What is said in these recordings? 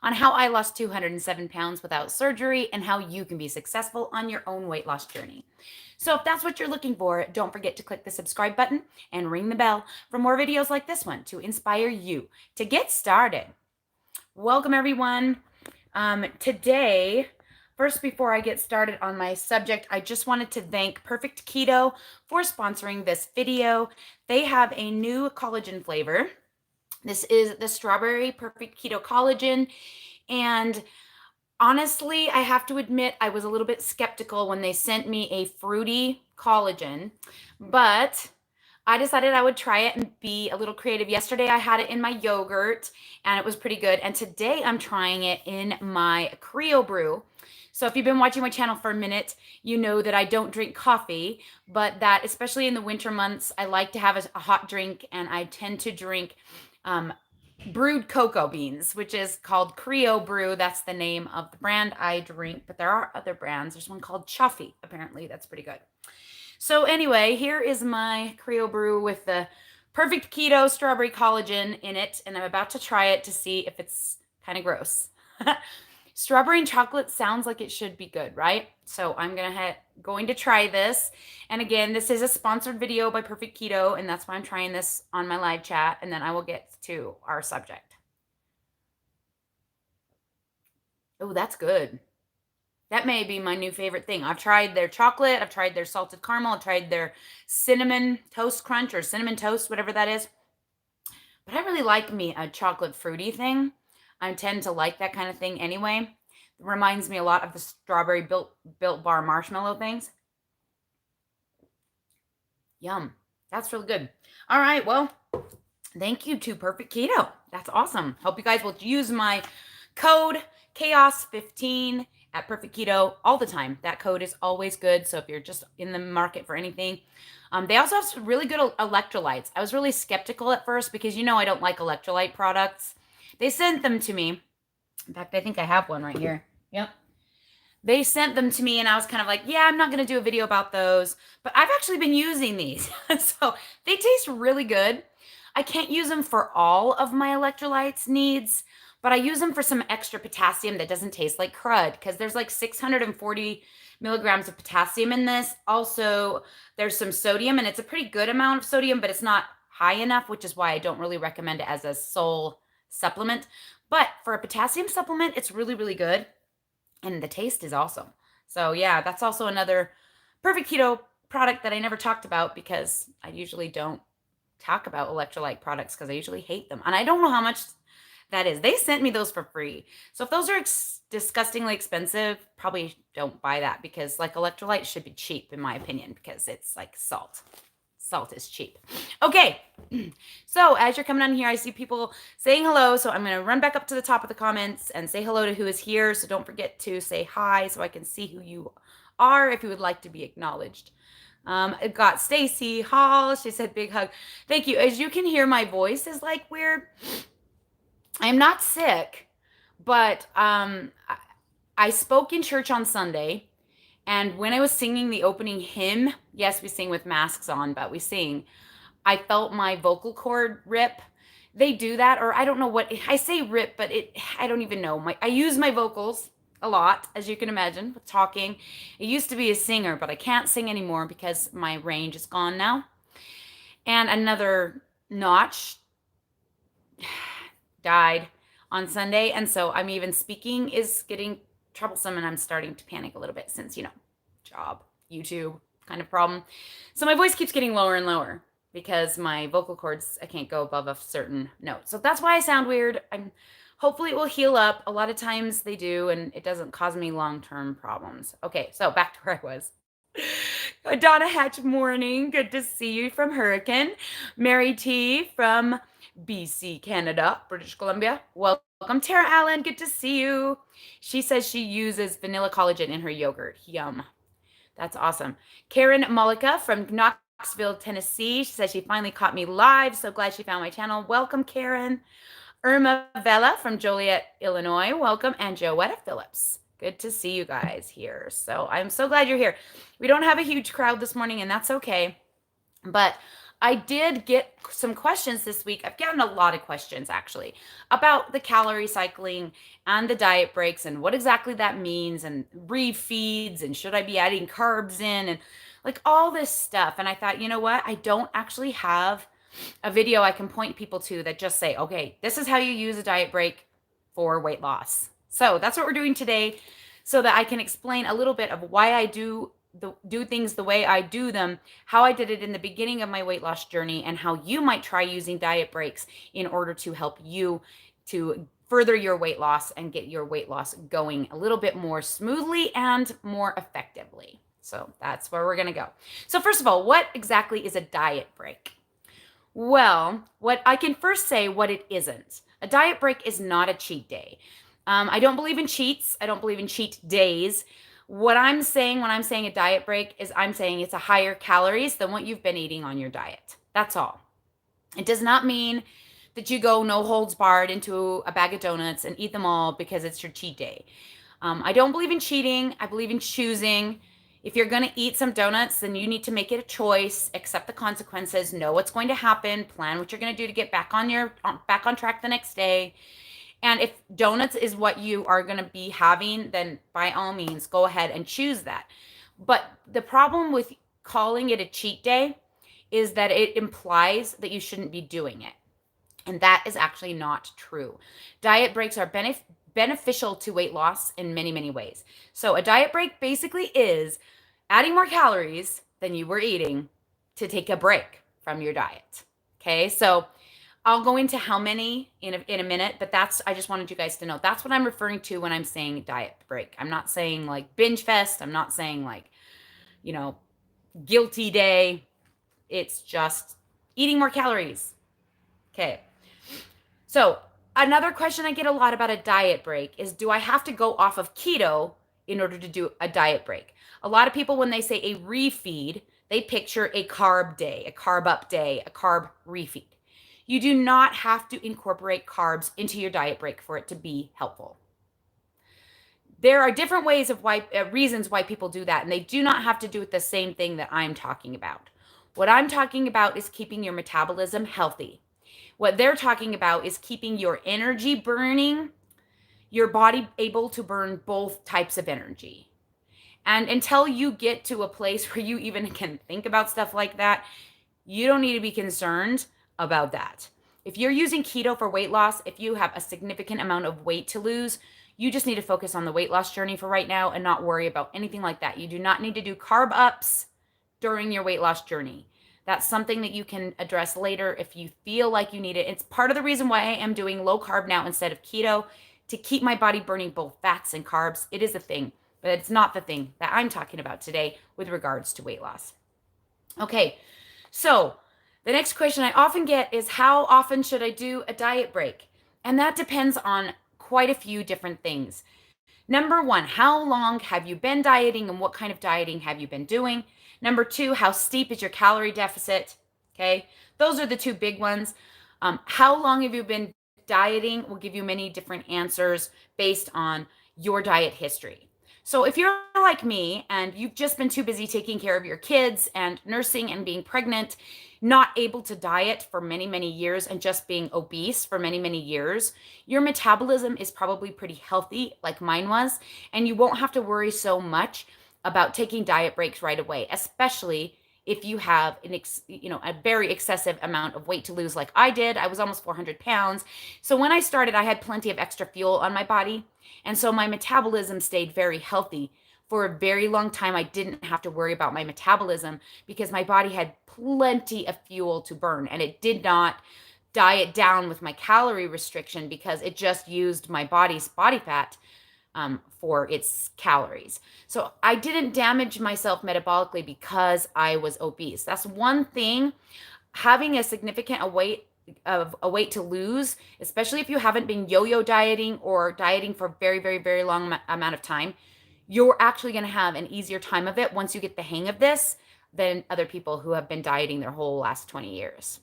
on how I lost 207 pounds without surgery and how you can be successful on your own weight loss journey. So if that's what you're looking for, don't forget to click the subscribe button and ring the bell for more videos like this one to inspire you to get started. Welcome, everyone. Today, first, before I get started on my subject, I just wanted to thank Perfect Keto for sponsoring this video. They have a new collagen flavor. This is the Strawberry Perfect Keto Collagen. And honestly, I have to admit, I was a little bit skeptical when they sent me a fruity collagen, but I decided I would try it and be a little creative. Yesterday, I had it in my yogurt and it was pretty good. And today, I'm trying it in my Crio Brew. So if you've been watching my channel for a minute, you know that I don't drink coffee, but that especially in the winter months, I like to have a hot drink, and I tend to drink brewed cocoa beans, which is called Crio Brew. That's the name of the brand I drink, but there are other brands. There's one called Chuffy, apparently. That's pretty good. So anyway, here is my Crio Brew with the Perfect Keto Strawberry Collagen in it, and I'm about to try it to see if it's kind of gross. Strawberry and chocolate sounds like it should be good, right? So I'm going to try this. And again, this is a sponsored video by Perfect Keto, and that's why I'm trying this on my live chat, and then I will get to our subject. Oh, that's good. That may be my new favorite thing. I've tried their chocolate, I've tried their salted caramel, I've tried their cinnamon toast crunch or cinnamon toast, whatever that is. But I really like me a chocolate fruity thing. I tend to like that kind of thing anyway. It reminds me a lot of the strawberry Built Bar marshmallow things. Yum. That's really good. All right, well, thank you to Perfect Keto. That's awesome. Hope you guys will use my code KETOchaos15 at Perfect Keto all the time. That code is always good. So if you're just in the market for anything, they also have some really good electrolytes. I was really skeptical at first because I don't like electrolyte products. They sent them to me. In fact, I think I have one right here. Yep. They sent them to me and I was kind of like, yeah, I'm not going to do a video about those, but I've actually been using these. So they taste really good. I can't use them for all of my electrolytes needs, but I use them for some extra potassium that doesn't taste like crud, because there's like 640 milligrams of potassium in this. Also, there's some sodium, and it's a pretty good amount of sodium, but it's not high enough, which is why I don't really recommend it as a sole supplement. But for a potassium supplement, it's really, really good, and the taste is awesome. So yeah, that's also another Perfect Keto product that I never talked about, because I usually don't talk about electrolyte products because I usually hate them. And I don't know how much that is. They sent me those for free. So if those are disgustingly expensive, probably don't buy that, because like electrolytes should be cheap in my opinion, because it's like salt. Salt is cheap. Okay. So as you're coming on here, I see people saying hello. So I'm going to run back up to the top of the comments and say hello to who is here. So don't forget to say hi so I can see who you are if you would like to be acknowledged. It got Stacy Hall. She said big hug. Thank you. As you can hear, my voice is like weird. I'm not sick, but I spoke in church on Sunday, and when I was singing the opening hymn, yes, we sing with masks on, but we sing, I felt my vocal cord rip. They do that, or I don't know what, I say rip, but I don't even know. I use my vocals a lot, as you can imagine, with talking. I used to be a singer, but I can't sing anymore because my range is gone now. And another notch died on Sunday, and so I'm even speaking is getting troublesome, and I'm starting to panic a little bit since, job, YouTube kind of problem. So my voice keeps getting lower and lower because my vocal cords, I can't go above a certain note. So that's why I sound weird. Hopefully it will heal up. A lot of times they do, and it doesn't cause me long-term problems. Okay, so back to where I was. Donna Hatch, morning. Good to see you from Hurricane. Mary T from BC, Canada, British Columbia. Welcome, Tara Allen. Good to see you. She says she uses vanilla collagen in her yogurt. Yum. That's awesome. Karen Mullica from Knoxville, Tennessee. She says she finally caught me live. So glad she found my channel. Welcome, Karen. Irma Vela from Joliet, Illinois. Welcome. And Joetta Phillips. Good to see you guys here. So I'm so glad you're here. We don't have a huge crowd this morning, and that's okay. But I did get some questions this week. I've gotten a lot of questions actually about the calorie cycling and the diet breaks and what exactly that means and refeeds and should I be adding carbs in and like all this stuff. And I thought, you know what? I don't actually have a video I can point people to that just say, okay, this is how you use a diet break for weight loss. So that's what we're doing today so that I can explain a little bit of why I do things the way I do them, how I did it in the beginning of my weight loss journey, and how you might try using diet breaks in order to help you to further your weight loss and get your weight loss going a little bit more smoothly and more effectively. So that's where we're going to go. So first of all, what exactly is a diet break? Well, what I can first say what it isn't. A diet break is not a cheat day. I don't believe in cheats. I don't believe in cheat days. What I'm saying when I'm saying a diet break is I'm saying it's a higher calories than what you've been eating on your diet. That's all. It does not mean that you go no holds barred into a bag of donuts and eat them all because it's your cheat day. I don't believe in cheating. I believe in choosing. If you're going to eat some donuts, then you need to make it a choice, accept the consequences, know what's going to happen, plan what you're going to do to get back on track the next day. And if donuts is what you are going to be having, then by all means, go ahead and choose that. But the problem with calling it a cheat day is that it implies that you shouldn't be doing it. And that is actually not true. Diet breaks are beneficial to weight loss in many, many ways. So a diet break basically is adding more calories than you were eating to take a break from your diet. Okay, so I'll go into how many in a minute, but I just wanted you guys to know that's what I'm referring to when I'm saying diet break. I'm not saying like binge fest. I'm not saying like, guilty day. It's just eating more calories. Okay. So another question I get a lot about a diet break is, do I have to go off of keto in order to do a diet break? A lot of people, when they say a refeed, they picture a carb day, a carb up day, a carb refeed. You do not have to incorporate carbs into your diet break for it to be helpful. There are different ways of reasons why people do that, and they do not have to do with the same thing that I'm talking about. What I'm talking about is keeping your metabolism healthy. What they're talking about is keeping your energy burning, your body able to burn both types of energy. And until you get to a place where you even can think about stuff like that, you don't need to be concerned about that. If you're using keto for weight loss, if you have a significant amount of weight to lose, you just need to focus on the weight loss journey for right now and not worry about anything like that. You do not need to do carb ups during your weight loss journey. That's something that you can address later if you feel like you need it. It's part of the reason why I am doing low carb now instead of keto, to keep my body burning both fats and carbs. It is a thing, but it's not the thing that I'm talking about today with regards to weight loss. Okay, so the next question I often get is, how often should I do a diet break? And that depends on quite a few different things. Number one, how long have you been dieting and what kind of dieting have you been doing? Number two, how steep is your calorie deficit? Okay, those are the two big ones. How long have you been dieting will give you many different answers based on your diet history. So if you're like me and you've just been too busy taking care of your kids and nursing and being pregnant, not able to diet for many, many years and just being obese for many, many years, your metabolism is probably pretty healthy like mine was, and you won't have to worry so much about taking diet breaks right away, especially if you have a very excessive amount of weight to lose like I did. I was almost 400 pounds. So when I started, I had plenty of extra fuel on my body. And so my metabolism stayed very healthy. For a very long time, I didn't have to worry about my metabolism because my body had plenty of fuel to burn, and it did not diet down with my calorie restriction because it just used my body's body fat for its calories. So I didn't damage myself metabolically because I was obese. That's one thing. Having a significant weight to lose, especially if you haven't been yo-yo dieting or dieting for a very, very, very long amount of time, you're actually going to have an easier time of it once you get the hang of this than other people who have been dieting their whole last 20 years.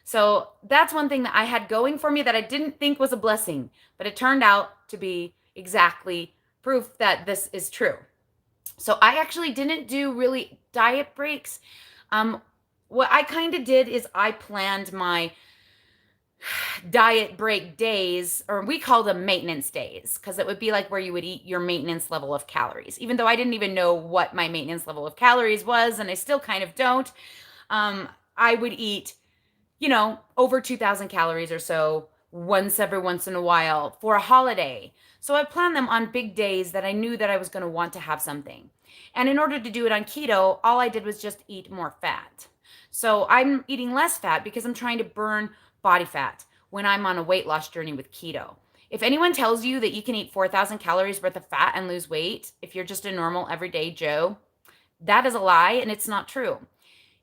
So that's one thing that I had going for me that I didn't think was a blessing, but it turned out to be exactly proof that this is true. So I actually didn't do really diet breaks what I kind of did is I planned my diet break days, or we call them maintenance days, because it would be like where you would eat your maintenance level of calories, even though I didn't even know what my maintenance level of calories was, and I still kind of don't. I would eat, over 2,000 calories or so once in a while for a holiday. So I planned them on big days that I knew that I was going to want to have something. And in order to do it on keto, all I did was just eat more fat. So I'm eating less fat because I'm trying to burn body fat when I'm on a weight loss journey with keto. If anyone tells you that you can eat 4,000 calories worth of fat and lose weight, if you're just a normal everyday Joe, that is a lie and it's not true.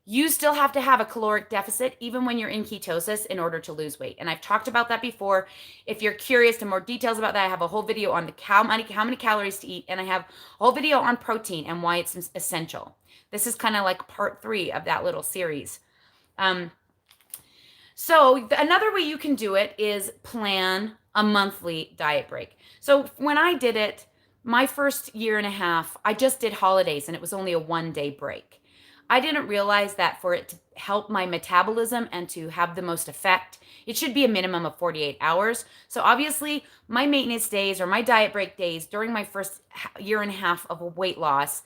You still have to have a caloric deficit even when you're in ketosis in order to lose weight. And I've talked about that before. If you're curious to more details about that, I have a whole video on how many calories to eat, and I have a whole video on protein and why it's essential. This is kind of like part 3 of that little series. So another way you can do it is plan a monthly diet break. So when I did it, my first year and a half, I just did holidays and it was only a 1-day break. I didn't realize that for it to help my metabolism and to have the most effect, it should be a minimum of 48 hours. So obviously, my maintenance days or my diet break days during my first year and a half of a weight loss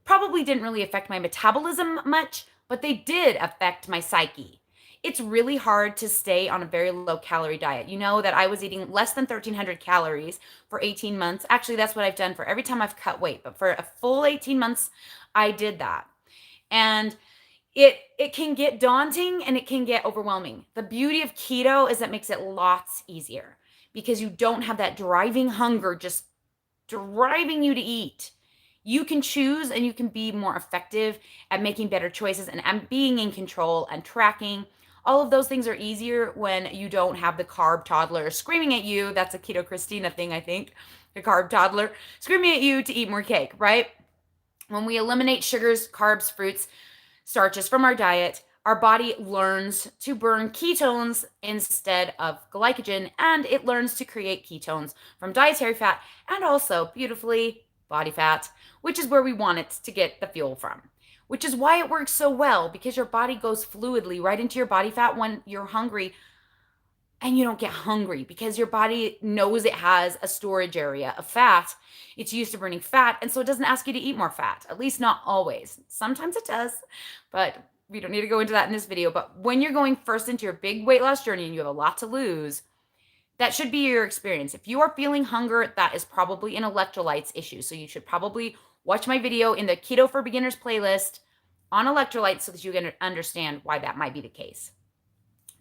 probably didn't really affect my metabolism much, but they did affect my psyche. It's really hard to stay on a very low calorie diet. You know that I was eating less than 1,300 calories for 18 months. Actually, that's what I've done for every time I've cut weight, but for a full 18 months, I did that. And it can get daunting and it can get overwhelming. The beauty of keto is that it makes it lots easier because you don't have that driving hunger just driving you to eat. You can choose and you can be more effective at making better choices and being in control and tracking. All of those things are easier when you don't have the carb toddler screaming at you. That's a Keto Christina thing, I think. The carb toddler screaming at you to eat more cake, right? When we eliminate sugars, carbs, fruits, starches from our diet, our body learns to burn ketones instead of glycogen, and it learns to create ketones from dietary fat and also, beautifully, body fat, which is where we want it to get the fuel from. Which is why it works so well, because your body goes fluidly right into your body fat when you're hungry, and you don't get hungry because your body knows it has a storage area of fat. It's used to burning fat, and so it doesn't ask you to eat more fat, at least not always. Sometimes it does, but we don't need to go into that in this video. But when you're going first into your big weight loss journey and you have a lot to lose, that should be your experience. If you are feeling hunger, that is probably an electrolytes issue. So you should probably watch my video in the Keto for Beginners playlist on electrolytes so that you can understand why that might be the case.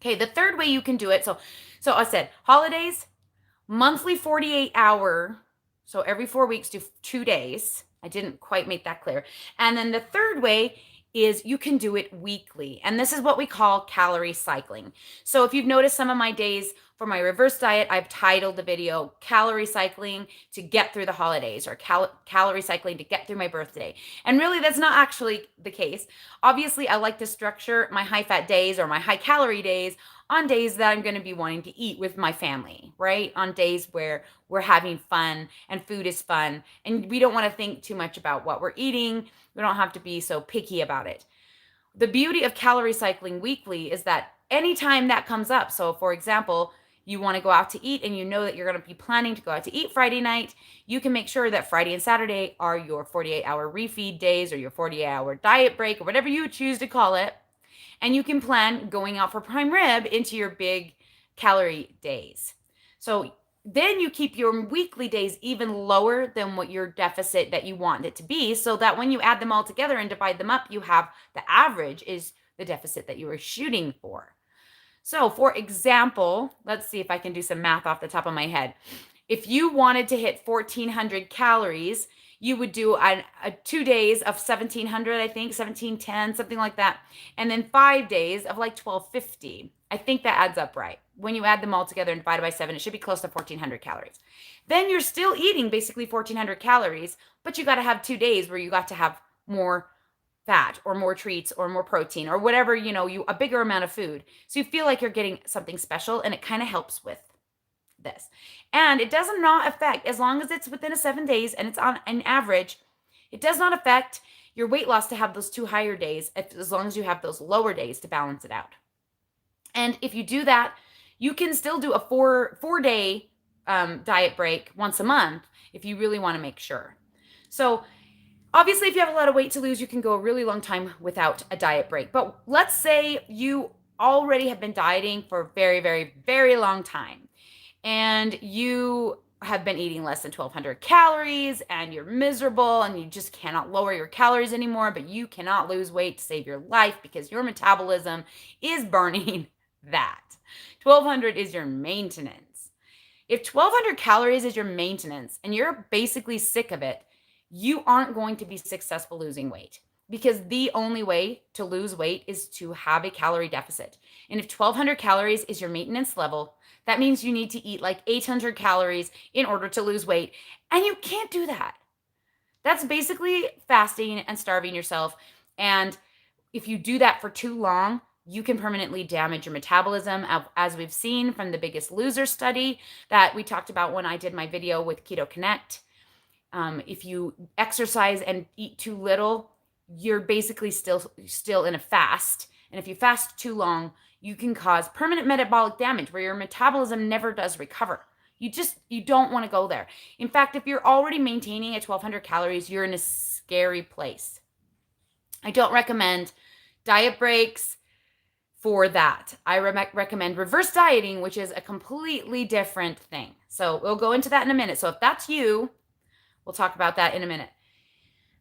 Okay, the third way you can do it. So I said holidays, monthly 48-hour. So every 4 weeks, do 2 days. I didn't quite make that clear. And then the third way is you can do it weekly. And this is what we call calorie cycling. So if you've noticed some of my days for my reverse diet, I've titled the video Calorie Cycling to Get Through the Holidays, or Calorie Cycling to Get Through My Birthday. And really, that's not actually the case. Obviously, I like to structure my high fat days or my high calorie days on days that I'm going to be wanting to eat with my family, right? On days where we're having fun and food is fun and we don't want to think too much about what we're eating. We don't have to be so picky about it. The beauty of calorie cycling weekly is that anytime that comes up, so for example, you want to go out to eat and you know that you're going to be planning to go out to eat Friday night, you can make sure that Friday and Saturday are your 48-hour refeed days or your 48-hour diet break or whatever you choose to call it. And you can plan going out for prime rib into your big calorie days. So then you keep your weekly days even lower than what your deficit that you want it to be, so that when you add them all together and divide them up, you have the average is the deficit that you were shooting for. So for example, let's see if I can do some math off the top of my head. If you wanted to hit 1,400 calories, you would do a 2 days of 1,700, I think, 1,710, something like that. And then 5 days of like 1,250. I think that adds up right. When you add them all together and divide it by 7, it should be close to 1,400 calories. Then you're still eating basically 1,400 calories, but you got to have 2 days where you got to have more fat or more treats or more protein or whatever, a bigger amount of food. So you feel like you're getting something special, and it kind of helps with this. And it does not affect, as long as it's within 7 days and it's on an average, it does not affect your weight loss to have those 2 higher days, as long as you have those lower days to balance it out. And if you do that, you can still do a four-day diet break once a month if you really want to make sure. So obviously, if you have a lot of weight to lose, you can go a really long time without a diet break. But let's say you already have been dieting for a very, very, very long time, and you have been eating less than 1,200 calories, and you're miserable, and you just cannot lower your calories anymore, but you cannot lose weight to save your life because your metabolism is burning that. 1,200 is your maintenance. If 1,200 calories is your maintenance and you're basically sick of it, you aren't going to be successful losing weight, because the only way to lose weight is to have a calorie deficit. And if 1,200 calories is your maintenance level, that means you need to eat like 800 calories in order to lose weight. And you can't do that. That's basically fasting and starving yourself. And if you do that for too long, you can permanently damage your metabolism, as we've seen from the Biggest Loser study that we talked about when I did my video with Keto Connect. If you exercise and eat too little, you're basically still in a fast. And if you fast too long, you can cause permanent metabolic damage where your metabolism never does recover. You don't want to go there. In fact, if you're already maintaining at 1,200 calories, you're in a scary place. I don't recommend diet breaks for that. I recommend reverse dieting, which is a completely different thing. So we'll go into that in a minute. So if that's you, we'll talk about that in a minute.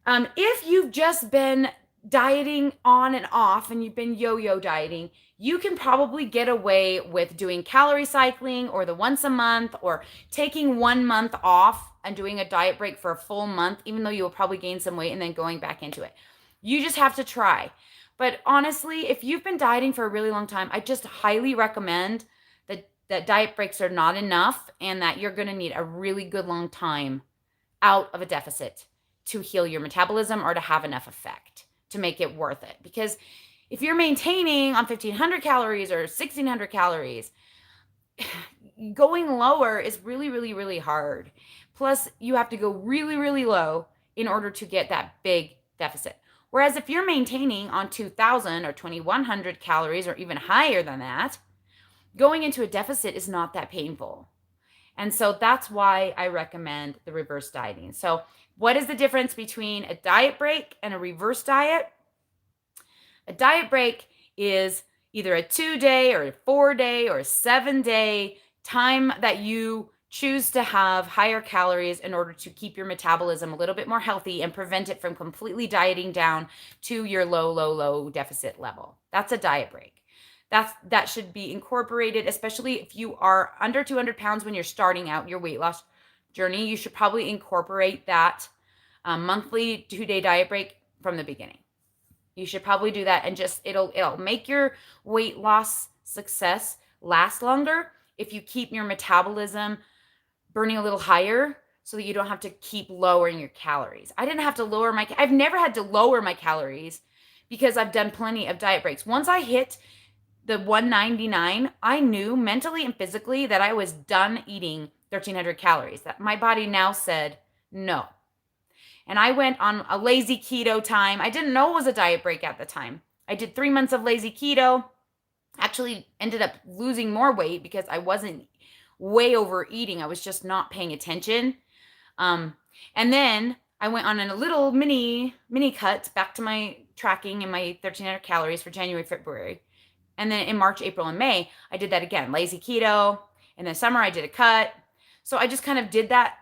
If you've just been dieting on and off and you've been yo-yo dieting, you can probably get away with doing calorie cycling or the once a month, or taking 1 month off and doing a diet break for a full month, even though you will probably gain some weight and then going back into it. You just have to try. But honestly, if you've been dieting for a really long time, I just highly recommend that diet breaks are not enough, and that you're going to need a really good long time out of a deficit to heal your metabolism or to have enough effect to make it worth it. Because if you're maintaining on 1,500 calories or 1,600 calories, going lower is really, really, really hard. Plus, you have to go really, really low in order to get that big deficit. Whereas if you're maintaining on 2,000 or 2,100 calories or even higher than that, going into a deficit is not that painful. And so that's why I recommend the reverse dieting. So what is the difference between a diet break and a reverse diet? A diet break is either a 2-day or a 4-day or a 7-day time that you choose to have higher calories in order to keep your metabolism a little bit more healthy and prevent it from completely dieting down to your low deficit level. That's a diet break. That should be incorporated, especially if you are under 200 pounds when you're starting out your weight loss journey. You should probably incorporate that monthly 2-day diet break from the beginning. You should probably do that, and just it'll make your weight loss success last longer if you keep your metabolism burning a little higher, so that you don't have to keep lowering your calories. I've never had to lower my calories because I've done plenty of diet breaks. Once I hit the 199, I knew mentally and physically that I was done eating 1,300 calories, that my body now said no. And I went on a lazy keto time. I didn't know it was a diet break at the time. I did 3 months of lazy keto. Actually ended up losing more weight because I wasn't way overeating. I was just not paying attention. And then I went on a little mini cut back to my tracking and my 1,300 calories for January, February. And then in March, April, and May, I did that again, lazy keto. In the summer, I did a cut. So I just kind of did that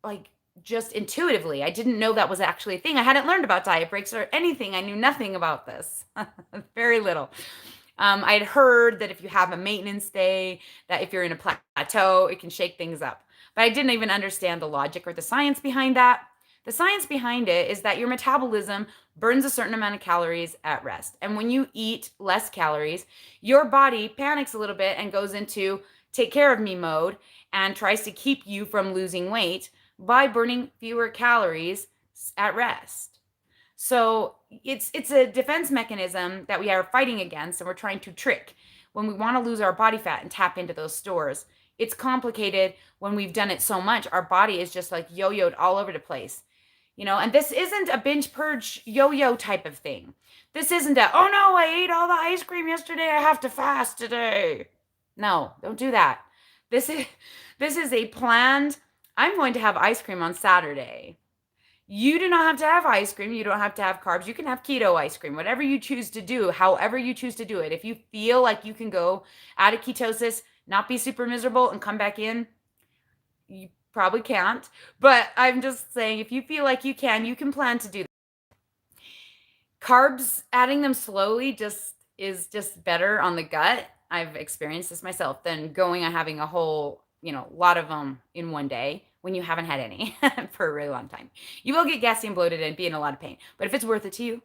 like just intuitively. I didn't know that was actually a thing. I hadn't learned about diet breaks or anything. I knew nothing about this. Very little. I had heard that if you have a maintenance day, that if you're in a plateau, it can shake things up. But I didn't even understand the logic or the science behind that. The science behind it is that your metabolism burns a certain amount of calories at rest. And when you eat less calories, your body panics a little bit and goes into take care of me mode and tries to keep you from losing weight by burning fewer calories at rest. So it's a defense mechanism that we are fighting against, and we're trying to trick when we want to lose our body fat and tap into those stores. It's complicated when we've done it so much. Our body is just like yo-yoed all over the place. And this isn't a binge purge yo-yo type of thing. This isn't a, oh no, I ate all the ice cream yesterday, I have to fast today. No, don't do that. This is a planned, I'm going to have ice cream on Saturday. You do not have to have ice cream. You don't have to have carbs. You can have keto ice cream, whatever you choose to do, however you choose to do it. If you feel like you can go out of ketosis, not be super miserable, and come back in, you probably can't. But I'm just saying, if you feel like you can plan to do that. Carbs, adding them slowly is just better on the gut. I've experienced this myself than going and having a whole, lot of them in one day when you haven't had any for a really long time. You will get gassy and bloated and be in a lot of pain. But if it's worth it to you,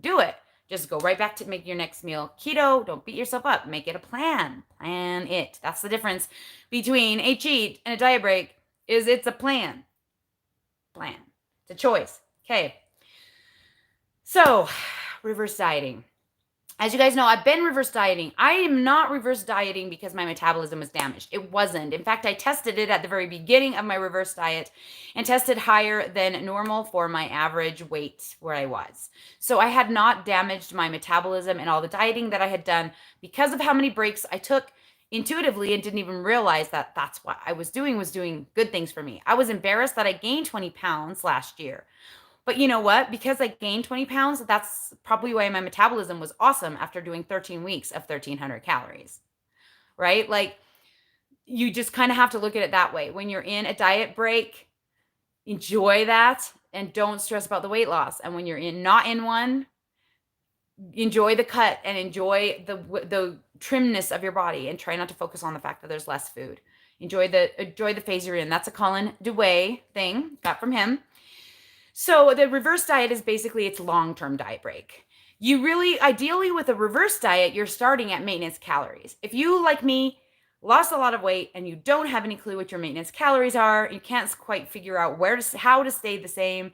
do it. Just go right back to making your next meal keto. Don't beat yourself up. Make it a plan. Plan it. That's the difference between a cheat and a diet break, is it's a plan. Plan. It's a choice. Okay. So, reverse dieting. As you guys know, I've been reverse dieting. I am not reverse dieting because my metabolism was damaged. It wasn't. In fact, I tested it at the very beginning of my reverse diet and tested higher than normal for my average weight where I was. So I had not damaged my metabolism, and all the dieting that I had done, because of how many breaks I took intuitively and didn't even realize that that's what I was doing good things for me. I was embarrassed that I gained 20 pounds last year. But you know what? Because I gained 20 pounds, that's probably why my metabolism was awesome after doing 13 weeks of 1,300 calories, right? Like, you just kind of have to look at it that way. When you're in a diet break, enjoy that and don't stress about the weight loss. And when you're not in one, enjoy the cut and enjoy the trimness of your body, and try not to focus on the fact that there's less food. Enjoy the phase you're in. That's a Colin Dewey thing, got from him. So the reverse diet is basically, it's long-term diet break. You really, ideally with a reverse diet, you're starting at maintenance calories. If you, like me, lost a lot of weight and you don't have any clue what your maintenance calories are, you can't quite figure out how to stay the same,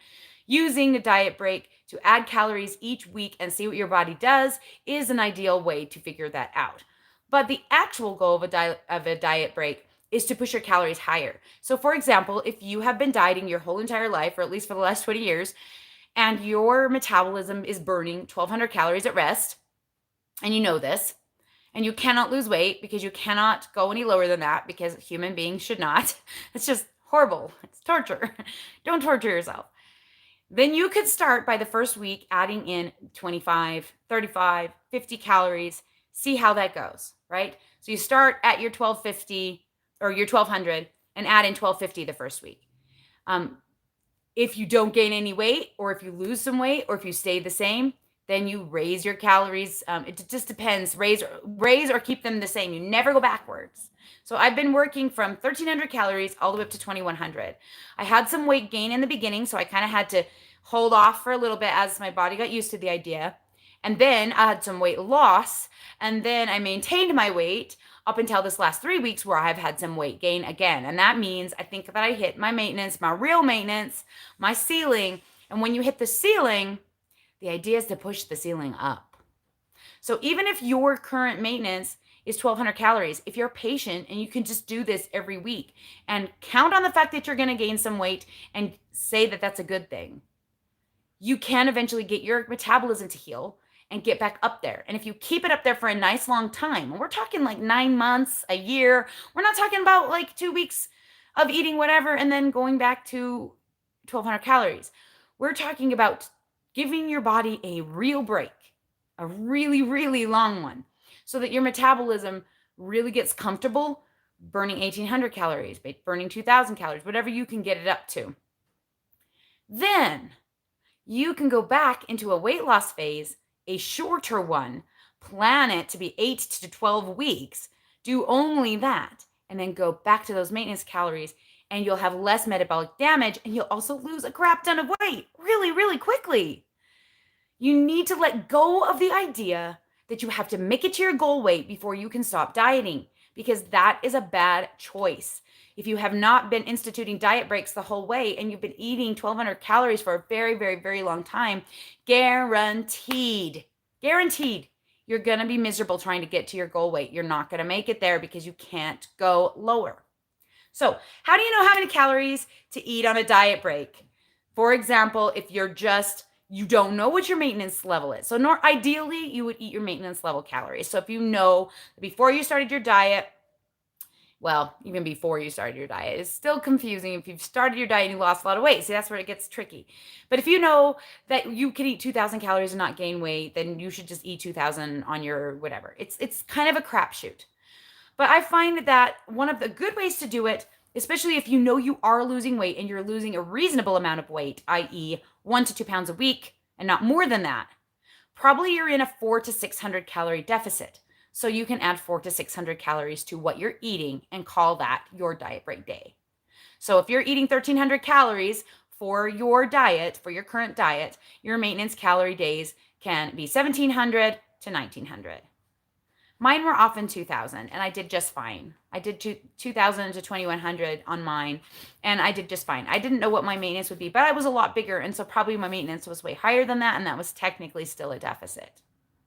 using the diet break to add calories each week and see what your body does is an ideal way to figure that out. But the actual goal of a diet break is to push your calories higher. So for example, if you have been dieting your whole entire life, or at least for the last 20 years, and your metabolism is burning 1,200 calories at rest, and you know this, and you cannot lose weight because you cannot go any lower than that, because human beings should not. It's just horrible. It's torture. Don't torture yourself. Then you could start by the first week adding in 25, 35, 50 calories, see how that goes, right? So you start at your 1,250 or your 1,200 and add in 1,250 the first week. If you don't gain any weight, or if you lose some weight, or if you stay the same, then you raise your calories. It just depends. Raise or keep them the same. You never go backwards. So I've been working from 1,300 calories all the way up to 2,100. I had some weight gain in the beginning, so I kind of had to hold off for a little bit as my body got used to the idea. And then I had some weight loss, and then I maintained my weight up until this last 3 weeks, where I've had some weight gain again. And that means I think that I hit my maintenance, my real maintenance, my ceiling. And when you hit the ceiling, the idea is to push the ceiling up. So even if your current maintenance is 1,200 calories, if you're patient and you can just do this every week and count on the fact that you're going to gain some weight and say that that's a good thing, you can eventually get your metabolism to heal and get back up there. And if you keep it up there for a nice long time, and we're talking like 9 months, a year, we're not talking about like 2 weeks of eating whatever and then going back to 1,200 calories. We're talking about giving your body a real break, a really, really long one, so that your metabolism really gets comfortable burning 1,800 calories, burning 2,000 calories, whatever you can get it up to. Then you can go back into a weight loss phase, a shorter one, plan it to be 8 to 12 weeks, do only that, and then go back to those maintenance calories, and you'll have less metabolic damage, and you'll also lose a crap ton of weight really, really quickly. You need to let go of the idea that you have to make it to your goal weight before you can stop dieting, because that is a bad choice. If you have not been instituting diet breaks the whole way and you've been eating 1,200 calories for a very, very, very long time, guaranteed, you're going to be miserable trying to get to your goal weight. You're not going to make it there because you can't go lower. So how do you know how many calories to eat on a diet break For example, if you don't know what your maintenance level is. So ideally, you would eat your maintenance level calories. So if you know before you started your diet, well, even before you started your diet, it's still confusing. If you've started your diet and you lost a lot of weight, see, that's where it gets tricky. But if you know that you can eat 2,000 calories and not gain weight, then you should just eat 2,000 on your whatever. It's kind of a crapshoot. But I find that one of the good ways to do it, especially if you know you are losing weight and you're losing a reasonable amount of weight, i.e., 1 to 2 pounds a week and not more than that, probably you're in a 400 to 600 calorie deficit. So you can add 400 to 600 calories to what you're eating and call that your diet break day. So if you're eating 1,300 calories for your diet, for your current diet, your maintenance calorie days can be 1,700 to 1,900. Mine were often 2,000, and I did just fine. I did 2,000 to 2,100 on mine, and I did just fine. I didn't know what my maintenance would be, but I was a lot bigger, and so probably my maintenance was way higher than that, and that was technically still a deficit,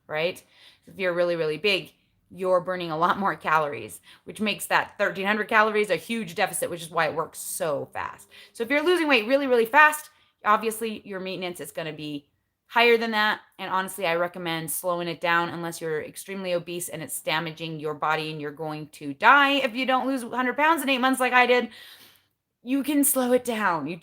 right? If you're really, really big, you're burning a lot more calories, which makes that 1,300 calories a huge deficit, which is why it works so fast. So if you're losing weight really, really fast, obviously your maintenance is going to be higher than that. And honestly, I recommend slowing it down unless you're extremely obese and it's damaging your body and you're going to die if you don't lose 100 pounds in 8 months like I did. You can slow it down.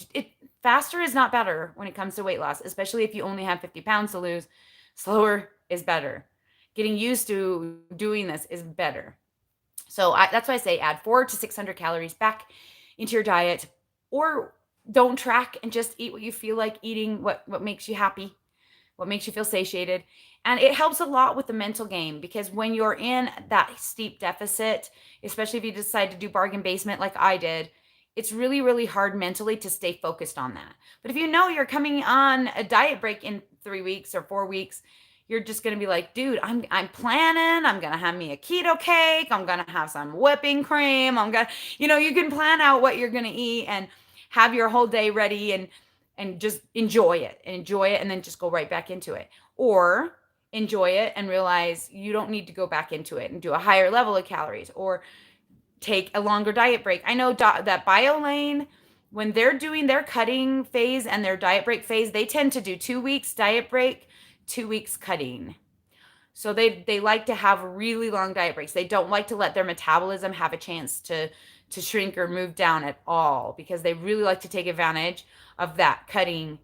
Faster is not better when it comes to weight loss, especially if you only have 50 pounds to lose. Slower is better. Getting used to doing this is better. So that's why I say add 400 to 600 calories back into your diet, or don't track and just eat what you feel like eating, what makes you happy, what makes you feel satiated. And it helps a lot with the mental game, because when you're in that steep deficit, especially if you decide to do bargain basement like I did, it's really, really hard mentally to stay focused on that. But if you know you're coming on a diet break in 3 weeks or 4 weeks, you're just going to be like, dude, I'm planning, I'm going to have me a keto cake. I'm going to have some whipping cream. You can plan out what you're going to eat and have your whole day ready and just enjoy it and then just go right back into it. Or enjoy it and realize you don't need to go back into it and do a higher level of calories, or take a longer diet break. I know that BioLane, when they're doing their cutting phase and their diet break phase, they tend to do 2 weeks diet break, 2 weeks cutting. So they like to have really long diet breaks. They don't like to let their metabolism have a chance to shrink or move down at all, because they really like to take advantage of that cutting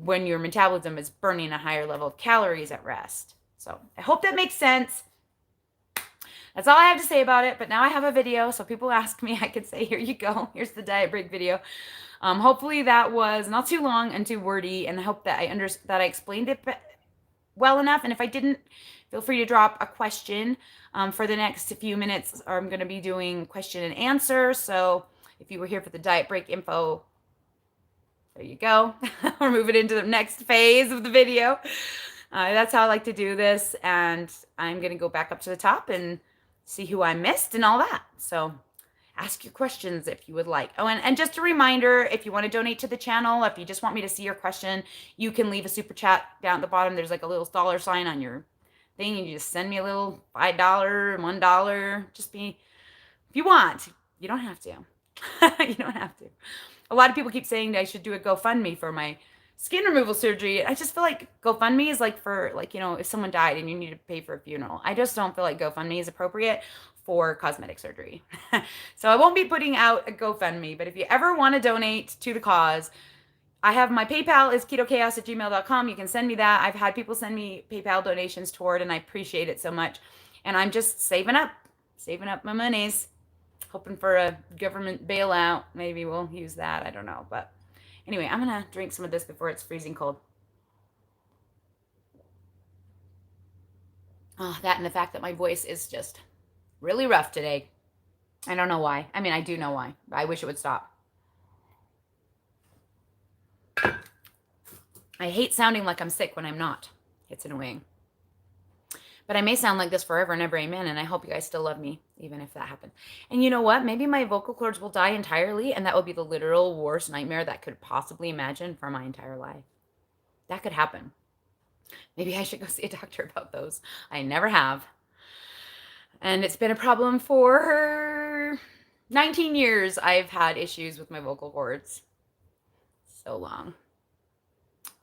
when your metabolism is burning a higher level of calories at rest. So I hope that makes sense. That's all I have to say about it. But now I have a video, so people ask me, I could say, here you go. Here's the diet break video. Hopefully that was not too long and too wordy, and I hope that I explained it well enough. And if I didn't, feel free to drop a question for the next few minutes. I'm going to be doing question and answer. So if you were here for the diet break info, there you go. We're moving into the next phase of the video. That's how I like to do this. And I'm going to go back up to the top and see who I missed and all that. So ask your questions if you would like. Oh, and just a reminder, if you want to donate to the channel, if you just want me to see your question, you can leave a super chat down at the bottom. There's like a little dollar sign on your thing, and you just send me a little $5, $1. Just if you want. You don't have to. You don't have to. A lot of people keep saying that I should do a GoFundMe for my skin removal surgery. I just feel like GoFundMe is like for, if someone died and you need to pay for a funeral. I just don't feel like GoFundMe is appropriate for cosmetic surgery. So I won't be putting out a GoFundMe, but if you ever want to donate to the cause, I have my PayPal is ketochaos@gmail.com. You can send me that. I've had people send me PayPal donations toward, and I appreciate it so much. And I'm just saving up my monies, hoping for a government bailout. Maybe we'll use that. I don't know. But anyway, I'm going to drink some of this before it's freezing cold. Oh, that and the fact that my voice is just really rough today. I don't know why. I mean, I do know why. I wish it would stop. I hate sounding like I'm sick when I'm not. It's annoying. But I may sound like this forever and ever, amen, and I hope you guys still love me, even if that happened. And you know what? Maybe my vocal cords will die entirely, and that would be the literal worst nightmare that I could possibly imagine for my entire life. That could happen. Maybe I should go see a doctor about those. I never have. And it's been a problem for 19 years. I've had issues with my vocal cords. So long.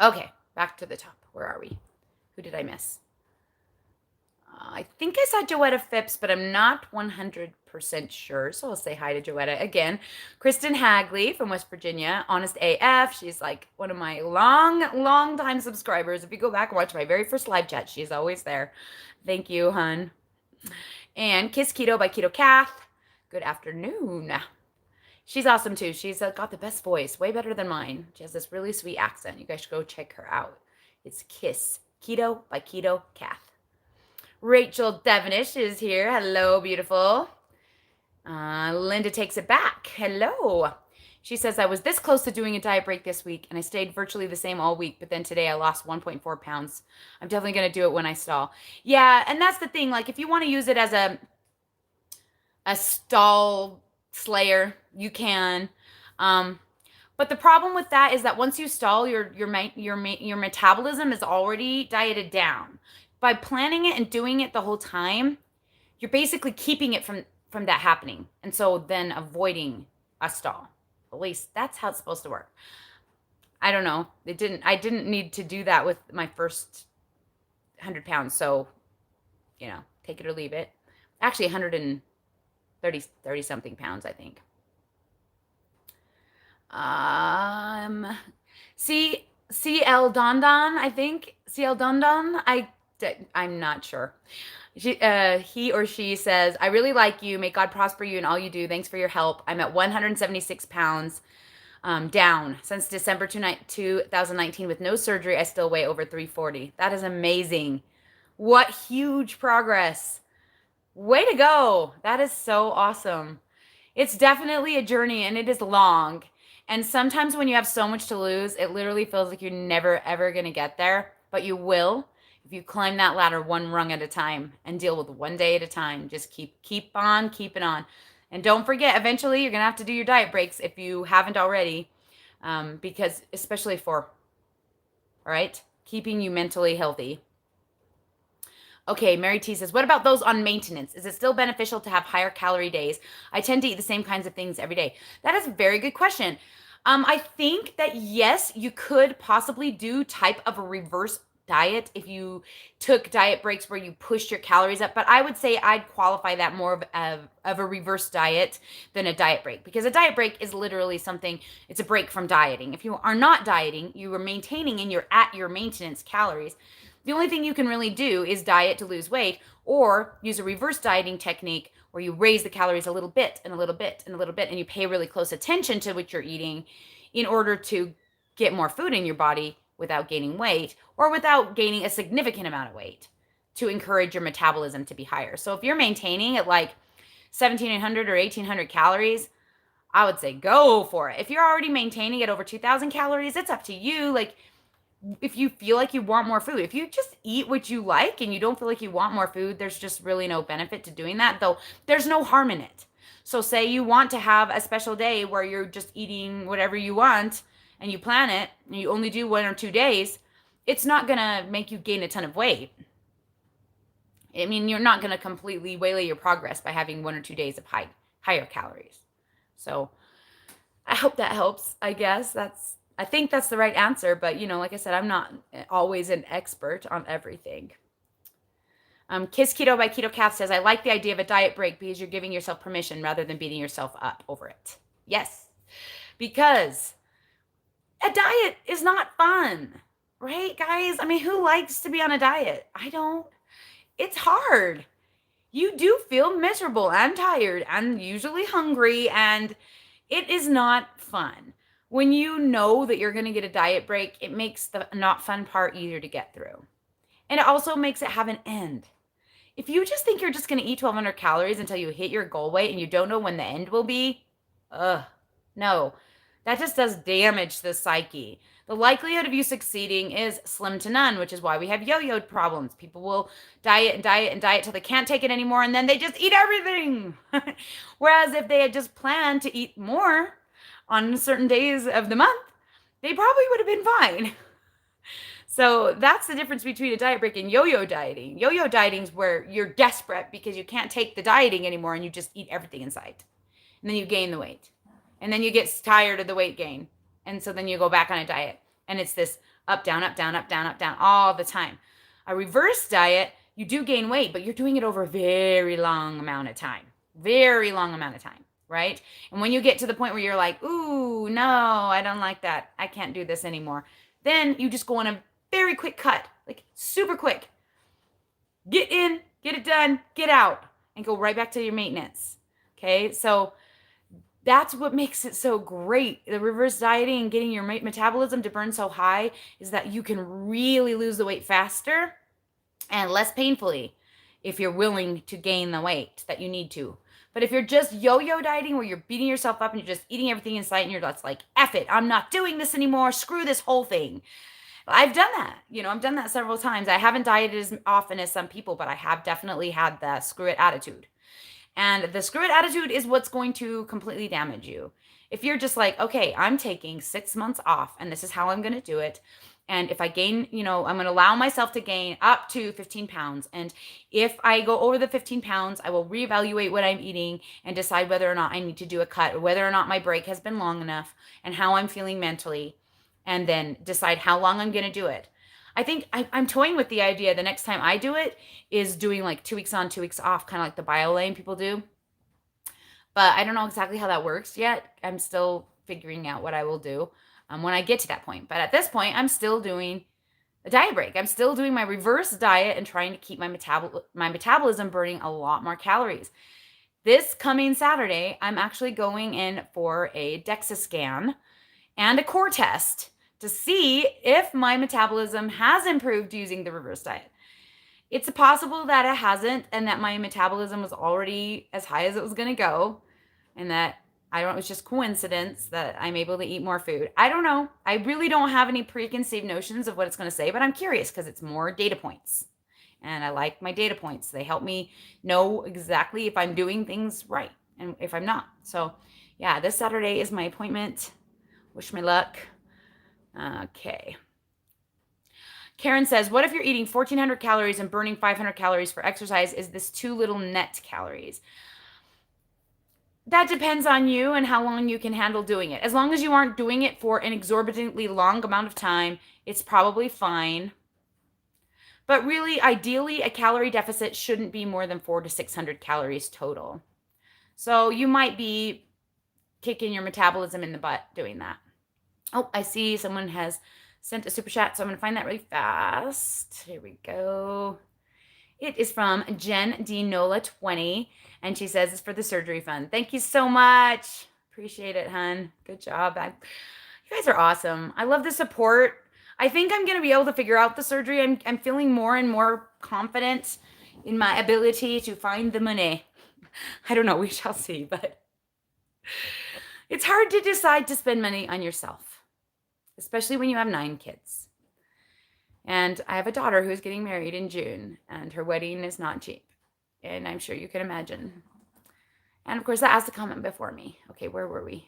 Okay, back to the top. Where are we? Who did I miss? I think I saw Joetta Phipps, but I'm not 100% sure. So I'll say hi to Joetta again. Kristen Hagley from West Virginia, Honest AF. She's like one of my long time subscribers. If you go back and watch my very first live chat, she's always there. Thank you, hun. And Kiss Keto by Keto Kath. Good afternoon. She's awesome too. She's got the best voice, way better than mine. She has this really sweet accent. You guys should go check her out. It's Kiss Keto by Keto Kath. Rachel Devonish is here. Hello, beautiful. Linda takes it back. Hello. She says, I was this close to doing a diet break this week, and I stayed virtually the same all week, but then today I lost 1.4 pounds. I'm definitely going to do it when I stall. Yeah, and that's the thing. Like, if you want to use it as a stall slayer, you can. But the problem with that is that once you stall, your metabolism is already dieted down. By planning it and doing it the whole time, you're basically keeping it from that happening. And so then avoiding a stall. At least that's how it's supposed to work. I don't know. I didn't need to do that with my first 100 pounds. So, take it or leave it. Actually, 130 something pounds, I think. CL Dondon, I think. CL Dondon, I'm not sure. He or she says, I really like you. May God prosper you in all you do. Thanks for your help. I'm at 176 pounds down since December 2019 with no surgery. I still weigh over 340. That is amazing. What huge progress. Way to go. That is so awesome. It's definitely a journey, and it is long. And sometimes when you have so much to lose, it literally feels like you're never, ever going to get there. But you will if you climb that ladder one rung at a time and deal with one day at a time. Just keep on keeping on. And don't forget, eventually you're going to have to do your diet breaks if you haven't already. Because especially all right, keeping you mentally healthy. Okay, Mary T says, what about those on maintenance? Is it still beneficial to have higher calorie days? I tend to eat the same kinds of things every day. That is a very good question. I think that yes, you could possibly do type of a reverse diet if you took diet breaks where you pushed your calories up. But I would say I'd qualify that more of a reverse diet than a diet break, because a diet break is literally it's a break from dieting. If you are not dieting, you are maintaining and you're at your maintenance calories. The only thing you can really do is diet to lose weight, or use a reverse dieting technique where you raise the calories a little bit and a little bit and a little bit, and you pay really close attention to what you're eating in order to get more food in your body without gaining weight, or without gaining a significant amount of weight, to encourage your metabolism to be higher. So if you're maintaining at like 1,700 or 1,800 calories, I would say go for it. If you're already maintaining at over 2,000 calories, it's up to you. Like, if you feel like you want more food, if you just eat what you like and you don't feel like you want more food, there's just really no benefit to doing that, though there's no harm in it. So say you want to have a special day where you're just eating whatever you want and you plan it and you only do 1 or 2 days, it's not going to make you gain a ton of weight. I mean, you're not going to completely waylay your progress by having 1 or 2 days of higher calories. So I hope that helps. I think that's the right answer, but like I said, I'm not always an expert on everything. Kiss Keto by Keto Kath says, I like the idea of a diet break because you're giving yourself permission rather than beating yourself up over it. Yes, because a diet is not fun, right, guys? I mean, who likes to be on a diet? I don't. It's hard. You do feel miserable and tired and usually hungry, and it is not fun. When you know that you're going to get a diet break, it makes the not fun part easier to get through. And it also makes it have an end. If you just think you're just going to eat 1,200 calories until you hit your goal weight and you don't know when the end will be, no. That just does damage to the psyche. The likelihood of you succeeding is slim to none, which is why we have yo-yo problems. People will diet and diet and diet till they can't take it anymore, and then they just eat everything. Whereas if they had just planned to eat more on certain days of the month, they probably would have been fine. So that's the difference between a diet break and yo-yo dieting. Yo-yo dieting is where you're desperate because you can't take the dieting anymore and you just eat everything in sight. And then you gain the weight. And then you get tired of the weight gain. And so then you go back on a diet, and it's this up, down, up, down, up, down, up, down all the time. A reverse diet, you do gain weight, but you're doing it over a very long amount of time. Very long amount of time, right? And when you get to the point where you're like, ooh, no, I don't like that. I can't do this anymore. Then you just go on a very quick cut, like super quick. Get in, get it done, get out, and go right back to your maintenance. Okay, so that's what makes it so great. The reverse dieting and getting your metabolism to burn so high is that you can really lose the weight faster and less painfully if you're willing to gain the weight that you need to. But if you're just yo-yo dieting where you're beating yourself up and you're just eating everything in sight and you're just like, F it, I'm not doing this anymore, screw this whole thing. I've done that. I've done that several times. I haven't dieted as often as some people, but I have definitely had the screw it attitude. And the screw it attitude is what's going to completely damage you. If you're just like, okay, I'm taking 6 months off and this is how I'm going to do it. And if I gain, I'm going to allow myself to gain up to 15 pounds. And if I go over the 15 pounds, I will reevaluate what I'm eating and decide whether or not I need to do a cut or whether or not my break has been long enough and how I'm feeling mentally. And then decide how long I'm going to do it. I think I'm toying with the idea the next time I do it is doing like 2 weeks on, 2 weeks off, kind of like the BioLane people do. But I don't know exactly how that works yet. I'm still figuring out what I will do when I get to that point. But at this point, I'm still doing a diet break. I'm still doing my reverse diet and trying to keep my metabolism burning a lot more calories. This coming Saturday, I'm actually going in for a DEXA scan and a core test to see if my metabolism has improved using the reverse diet. It's possible that it hasn't and that my metabolism was already as high as it was going to go and that it's just coincidence that I'm able to eat more food. I don't know. I really don't have any preconceived notions of what it's going to say, but I'm curious because it's more data points. And I like my data points. They help me know exactly if I'm doing things right and if I'm not. So yeah, this Saturday is my appointment. Wish me luck. Okay. Karen says, what if you're eating 1,400 calories and burning 500 calories for exercise? Is this too little net calories? That depends on you and how long you can handle doing it. As long as you aren't doing it for an exorbitantly long amount of time, it's probably fine. But really, ideally, a calorie deficit shouldn't be more than 400 to 600 calories total. So you might be kicking your metabolism in the butt doing that. Oh, I see someone has sent a super chat, so I'm going to find that really fast. Here we go. It is from Jen D. Nola 20, and she says it's for the surgery fund. Thank you so much. Appreciate it, hun. Good job. You guys are awesome. I love the support. I think I'm going to be able to figure out the surgery. I'm feeling more and more confident in my ability to find the money. I don't know. We shall see, but it's hard to decide to spend money on yourself, especially when you have 9 kids. And I have a daughter who's getting married in June, and her wedding is not cheap. And I'm sure you can imagine. And of course, that has to come in before me. Okay, where were we?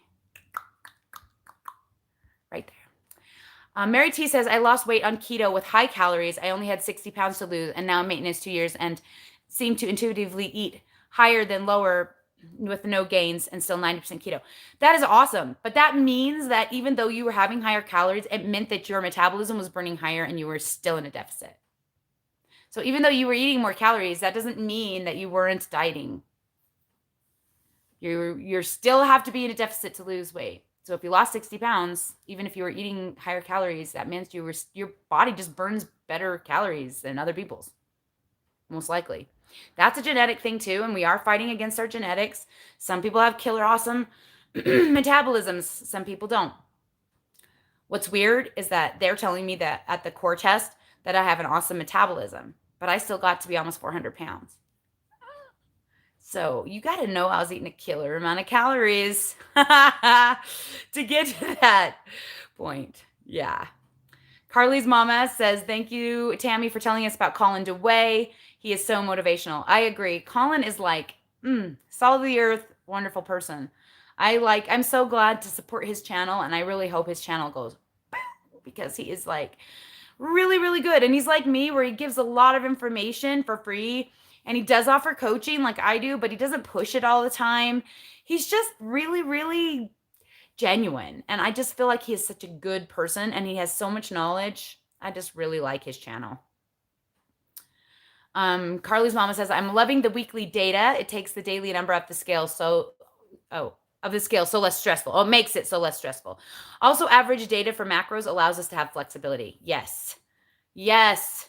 Right there. Mary T says, I lost weight on keto with high calories. I only had 60 pounds to lose, and now I'm maintenance 2 years and seem to intuitively eat higher than lower with no gains and still 90% keto. That is awesome. But that means that even though you were having higher calories, it meant that your metabolism was burning higher and you were still in a deficit. So even though you were eating more calories, that doesn't mean that you weren't dieting. You still have to be in a deficit to lose weight. So if you lost 60 pounds, even if you were eating higher calories, that means your body just burns better calories than other people's, most likely. That's a genetic thing too, and we are fighting against our genetics. Some people have killer awesome metabolisms. Some people don't. What's weird is that they're telling me that at the core test that I have an awesome metabolism, but I still got to be almost 400 pounds. So you got to know I was eating a killer amount of calories to get to that point. Yeah. Carly's mama says, thank you, Tammy, for telling us about Colin DeWay. He is so motivational. I agree. Colin is like, salt of the earth, wonderful person. I'm so glad to support his channel, and I really hope his channel goes because he is like really, really good. And he's like me, where he gives a lot of information for free, and he does offer coaching like I do, but he doesn't push it all the time. He's just really, really genuine. And I just feel like he is such a good person and he has so much knowledge. I just really like his channel. Carly's mama says, I'm loving the weekly data. It takes the daily number off the scale. So less stressful. Oh, it makes it so less stressful. Also, average data for macros allows us to have flexibility. Yes. Yes.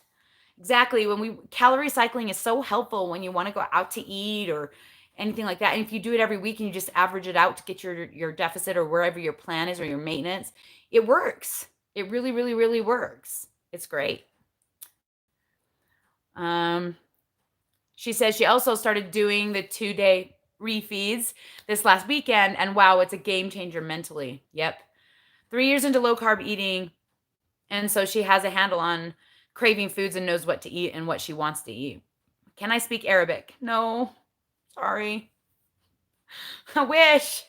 Exactly. Calorie cycling is so helpful when you want to go out to eat or anything like that. And if you do it every week and you just average it out to get your deficit or wherever your plan is or your maintenance, it works. It really, really, really works. It's great. She says she also started doing the 2-day refeeds this last weekend, and wow, it's a game changer mentally. Yep. 3 years into low carb eating, and so she has a handle on craving foods and knows what to eat and what she wants to eat. Can I speak Arabic? No. Sorry. I wish.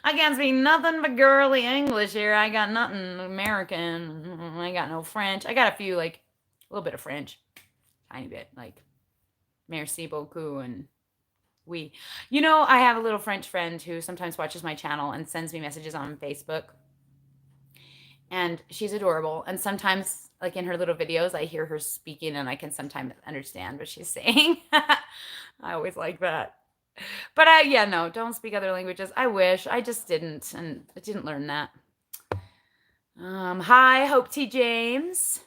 I can't speak nothing but girly English here. I got nothing American. I got no French. I got a few, like, a little bit of French. Tiny bit, like, merci beaucoup and oui. You know, I have a little French friend who sometimes watches my channel and sends me messages on Facebook. And she's adorable. And sometimes, like in her little videos, I hear her speaking and I can sometimes understand what she's saying. I always like that. But no, don't speak other languages. I wish. I just didn't. And I didn't learn that. Hi, Hope T. James.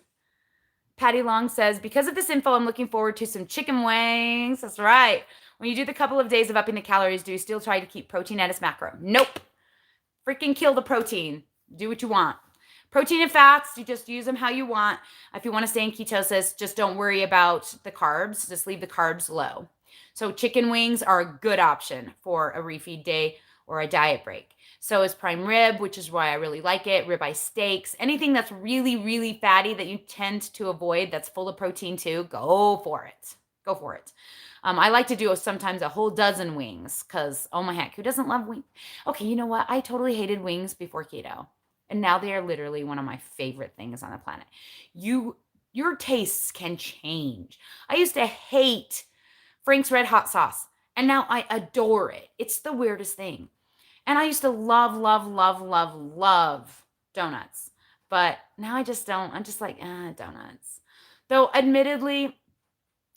Patty Long says, because of this info, I'm looking forward to some chicken wings. That's right. When you do the couple of days of upping the calories, do you still try to keep protein at its macro? Nope. Freaking kill the protein. Do what you want. Protein and fats, you just use them how you want. If you want to stay in ketosis, just don't worry about the carbs. Just leave the carbs low. So chicken wings are a good option for a refeed day or a diet break. So is prime rib, which is why I really like it. Ribeye steaks, anything that's really, really fatty that you tend to avoid that's full of protein too, go for it. Go for it. I like to do sometimes a whole dozen wings because, oh my heck, who doesn't love wings? Okay, you know what? I totally hated wings before keto. And now they are literally one of my favorite things on the planet. Your tastes can change. I used to hate Frank's Red Hot Sauce, and now I adore it. It's the weirdest thing. And I used to love, love, love, love, love donuts. But now I just don't. I'm just like, donuts. Though, admittedly,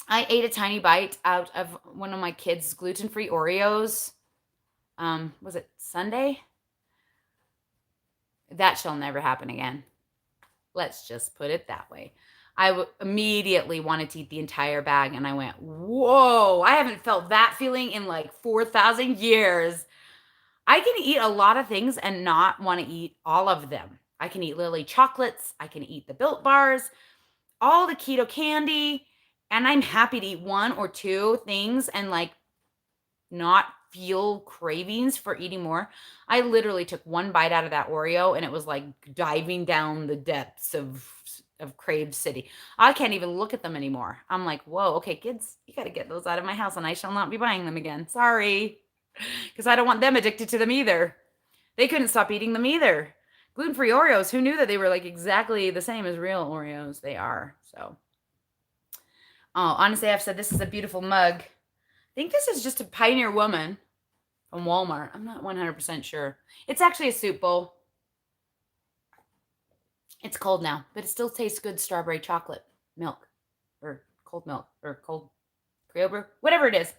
I ate a tiny bite out of one of my kids' gluten-free Oreos. Was it Sunday? That shall never happen again. Let's just put it that way. I immediately wanted to eat the entire bag, and I went, whoa, I haven't felt that feeling in like 4,000 years. I can eat a lot of things and not want to eat all of them. I can eat Lily chocolates. I can eat the Built bars, all the keto candy, and I'm happy to eat one or two things and like not feel cravings for eating more. I literally took one bite out of that Oreo and it was like diving down the depths of Crave City. I can't even look at them anymore. I'm like, whoa, okay, kids, you got to get those out of my house and I shall not be buying them again. Sorry. Because I don't want them addicted to them either. They couldn't stop eating them either. Gluten-free Oreos, who knew that they were like exactly the same as real Oreos? They are. So, oh, honestly, I've said this is a beautiful mug. I think this is just a Pioneer Woman from Walmart. I'm not 100% sure. It's actually a soup bowl. It's cold now, but it still tastes good strawberry chocolate milk or cold milk or cold Crio Bru, whatever it is.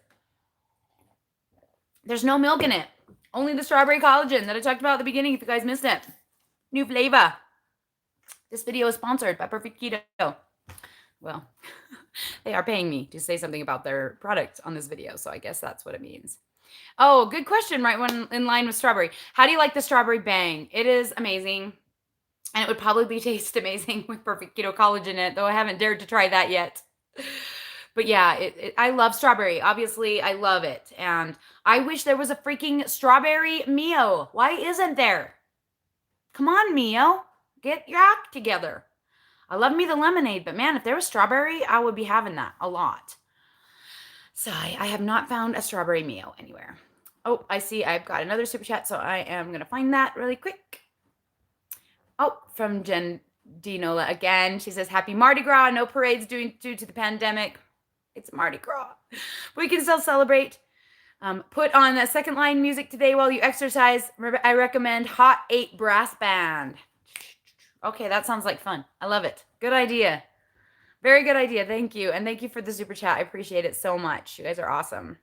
There's no milk in it. Only the strawberry collagen that I talked about at the beginning if you guys missed it. New flavor. This video is sponsored by Perfect Keto. Well, they are paying me to say something about their product on this video, so I guess that's what it means. Oh, good question, right when in line with strawberry. How do you like the strawberry bang? It is amazing, and it would probably taste amazing with Perfect Keto Collagen in it, though I haven't dared to try that yet. But yeah, I love strawberry. Obviously, I love it, and I wish there was a freaking strawberry Mio. Why isn't there? Come on, Mio. Get your act together. I love me the lemonade, but man, if there was strawberry, I would be having that a lot. So I have not found a strawberry Mio anywhere. Oh, I see I've got another super chat, so I am going to find that really quick. Oh, from Jen Dinola again. She says, happy Mardi Gras. No parades due to the pandemic. It's Mardi Gras. We can still celebrate. Put on that second line music today while you exercise. I recommend Hot 8 Brass Band. Okay, that sounds like fun. I love it. Good idea. Very good idea. Thank you. And thank you for the super chat. I appreciate it so much. You guys are awesome.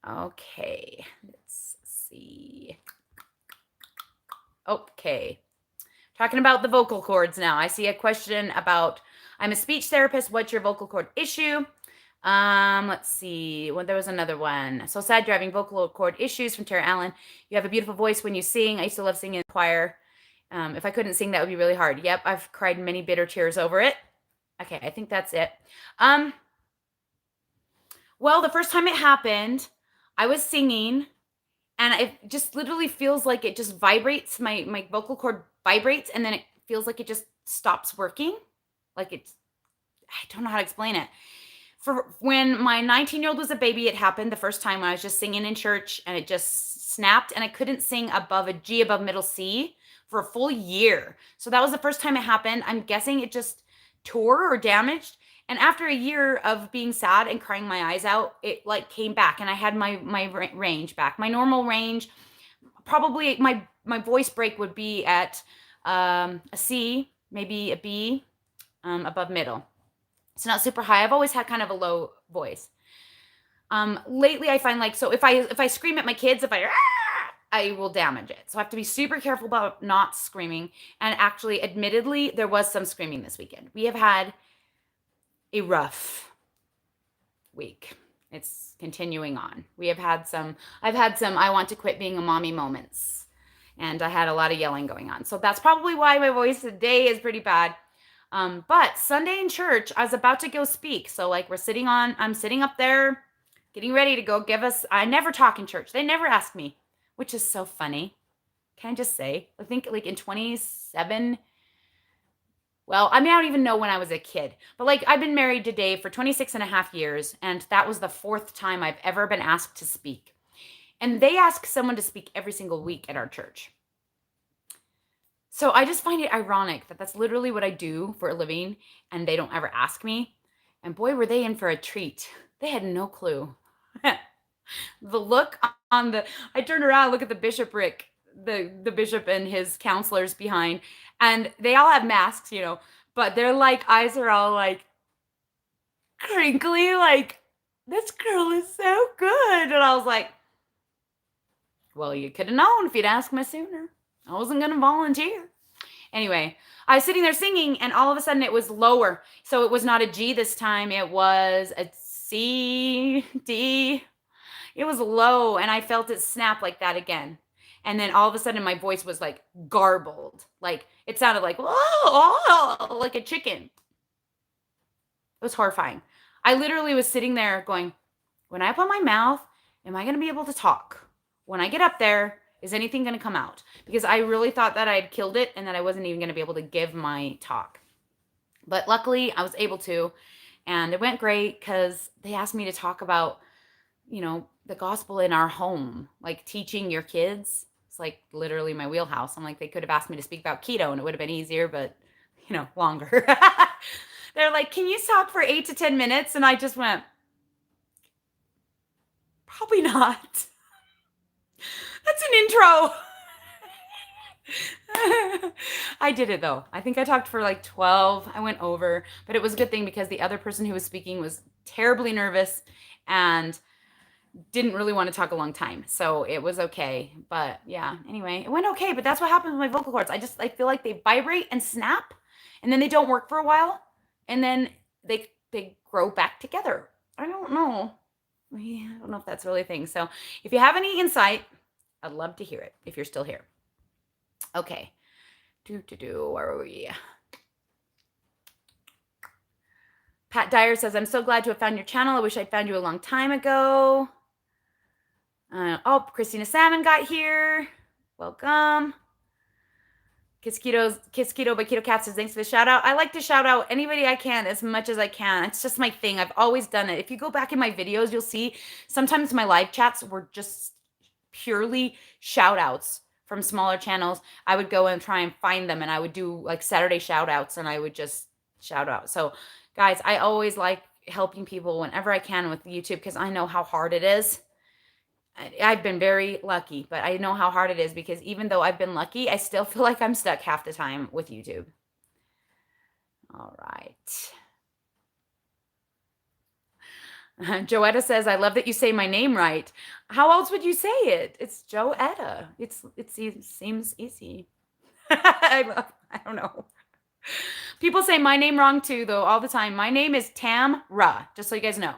Okay, let's see. Okay. Talking about the vocal cords now. I see a question about, I'm a speech therapist. What's your vocal cord issue? Let's see. Well, there was another one. So sad you're having vocal cord issues from Tara Allen. You have a beautiful voice when you sing. I used to love singing in the choir. If I couldn't sing, that would be really hard. Yep, I've cried many bitter tears over it. Okay, I think that's it. Well, the first time it happened, I was singing, and it just literally feels like it just vibrates. My vocal cord vibrates, and then it feels like it just stops working. Like it's, I don't know how to explain it. For when my 19-year-old was a baby, it happened the first time when I was just singing in church, and it just snapped, and I couldn't sing above a G above middle C for a full year. So that was the first time it happened. I'm guessing it just tore or damaged. And after a year of being sad and crying my eyes out, it like came back, and I had my range back. My normal range, probably my voice break would be at a C, maybe a B, above middle. It's not super high. I've always had kind of a low voice. Lately I find like, so if I scream at my kids, I will damage it. So I have to be super careful about not screaming. And actually, admittedly, there was some screaming this weekend. We have had a rough week. It's continuing on. I've had some I want to quit being a mommy moments. And I had a lot of yelling going on. So that's probably why my voice today is pretty bad. But Sunday in church, I was about to go speak. So like I'm sitting up there getting ready to go I never talk in church. They never ask me, which is so funny. Can I just say, I think like in 27, well, I mean, I don't even know when I was a kid, but like I've been married to Dave for 26 and a half years. And that was the 4th time I've ever been asked to speak. And they ask someone to speak every single week at our church. So I just find it ironic that that's literally what I do for a living, and they don't ever ask me. And boy, were they in for a treat. They had no clue. The look on I turned around, look at the bishopric, the bishop and his counselors behind, and they all have masks, but their like eyes are all like crinkly, like, this girl is so good. And I was like, well, you could have known if you'd asked me sooner. I wasn't going to volunteer. Anyway, I was sitting there singing, and all of a sudden it was lower. So it was not a G this time. It was a C, D. It was low, and I felt it snap like that again. And then all of a sudden my voice was like garbled. Like it sounded like, oh, like a chicken. It was horrifying. I literally was sitting there going, when I open my mouth, am I going to be able to talk? When I get up there, is anything going to come out? Because I really thought that I had killed it and that I wasn't even going to be able to give my talk. But luckily I was able to, and it went great because they asked me to talk about, the gospel in our home, like teaching your kids. It's like literally my wheelhouse. I'm like, they could have asked me to speak about keto and it would have been easier, but longer. They're like, can you talk for 8 to 10 minutes? And I just went, probably not. That's an intro. I did it though. I think I talked for like 12. I went over, but it was a good thing because the other person who was speaking was terribly nervous and didn't really want to talk a long time. So it was okay. But yeah, anyway, it went okay. But that's what happens with my vocal cords. I feel like they vibrate and snap, and then they don't work for a while, and then they grow back together. I don't know. I don't know if that's really a thing. So if you have any insight, I'd love to hear it if you're still here. Okay. Where are we? Pat Dyer says, I'm so glad to have found your channel. I wish I'd found you a long time ago. Christina Salmon got here. Welcome. Kiss Keto by Keto Cat says, thanks for the shout out. I like to shout out anybody I can as much as I can. It's just my thing. I've always done it. If you go back in my videos, you'll see sometimes my live chats were just purely shout outs from smaller channels. I would go and try and find them, and I would do like Saturday shout outs, and I would just shout out. So guys, I always like helping people whenever I can with YouTube because I know how hard it is. I've been very lucky, but I know how hard it is because even though I've been lucky, I still feel like I'm stuck half the time with YouTube. All right. Joetta says, I love that you say my name right. How else would you say it? It's Joetta. It seems easy. I don't know. People say my name wrong too, though, all the time. My name is Tamra, just so you guys know.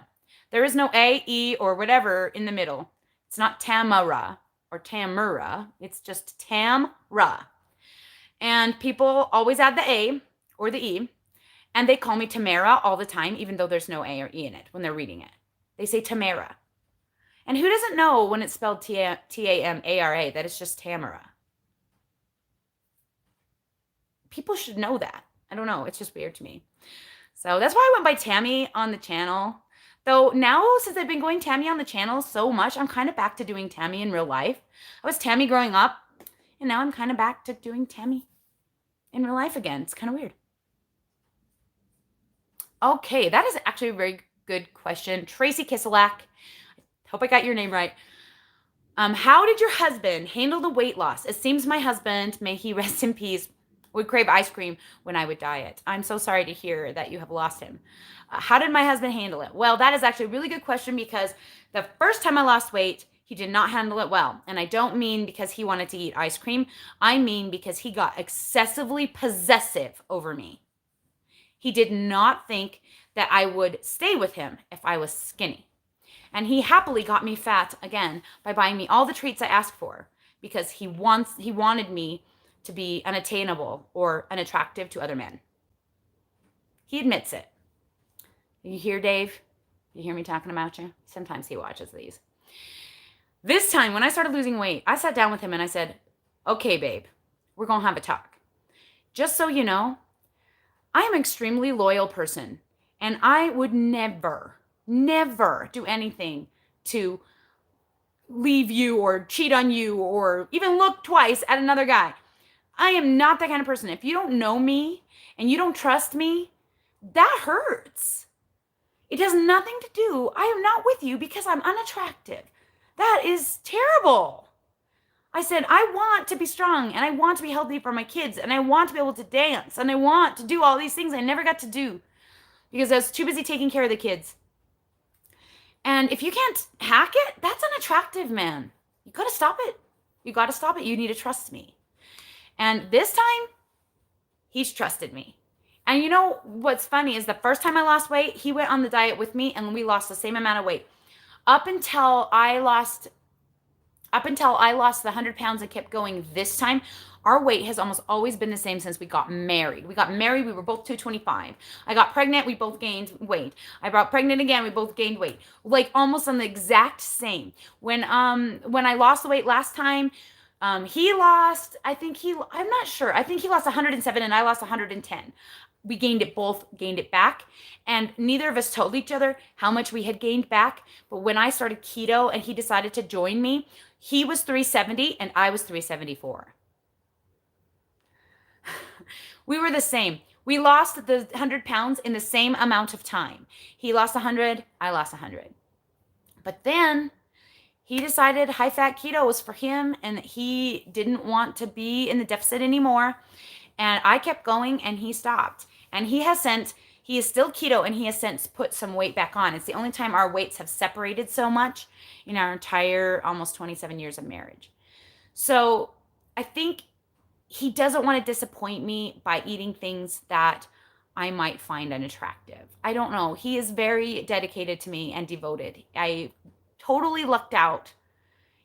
There is no A, E, or whatever in the middle. It's not Tamara or Tamura. It's just Tamra. And people always add the A or the E. And they call me Tamara all the time, even though there's no A or E in it when they're reading it. They say Tamara. And who doesn't know when it's spelled Tamara that it's just Tamara? People should know that. I don't know. It's just weird to me. So that's why I went by Tammi on the channel. Though now, since I've been going Tammi on the channel so much, I'm kind of back to doing Tammi in real life. I was Tammi growing up, and now I'm kind of back to doing Tammi in real life again. It's kind of weird. Okay, that is actually a very good question. Tracy Kiselak, I hope I got your name right. How did your husband handle the weight loss? It seems my husband, may he rest in peace, would crave ice cream when I would diet. I'm so sorry to hear that you have lost him. How did my husband handle it? Well, that is actually a really good question because the first time I lost weight, he did not handle it well. And I don't mean because he wanted to eat ice cream. I mean because he got excessively possessive over me. He did not think that I would stay with him if I was skinny. And he happily got me fat again by buying me all the treats I asked for because he wanted me to be unattainable or unattractive to other men. He admits it. You hear, Dave? You hear me talking about you? Sometimes he watches these. This time, when I started losing weight, I sat down with him and I said, okay, babe, we're going to have a talk. Just so you know, I am an extremely loyal person, and I would never do anything to leave you or cheat on you or even look twice at another guy. I am not that kind of person. If you don't know me and you don't trust me, that hurts. It has nothing to do. I am not with you because I'm unattractive. That is terrible. I said, I want to be strong and I want to be healthy for my kids and I want to be able to dance and I want to do all these things I never got to do because I was too busy taking care of the kids. And if you can't hack it, that's unattractive, man. You got to stop it. You got to stop it. You need to trust me. And this time, he's trusted me. And you know what's funny is the first time I lost weight, he went on the diet with me and we lost the same amount of weight. Up until I lost the 100 pounds and kept going this time, our weight has almost always been the same since we got married. We got married, we were both 225. I got pregnant, we both gained weight. I got pregnant again, we both gained weight. Like almost on the exact same. When I lost the weight last time, he lost, I'm not sure. I think he lost 107 and I lost 110. We both gained it back. And neither of us told each other how much we had gained back. But when I started keto and he decided to join me, he was 370 and I was 374. We were the same. We lost the 100 pounds in the same amount of time. He lost 100, I lost 100. But then he decided high-fat keto was for him and he didn't want to be in the deficit anymore. And I kept going and he stopped. And he is still keto and he has since put some weight back on. It's the only time our weights have separated so much in our entire almost 27 years of marriage. So I think he doesn't want to disappoint me by eating things that I might find unattractive. I don't know. He is very dedicated to me and devoted. I totally lucked out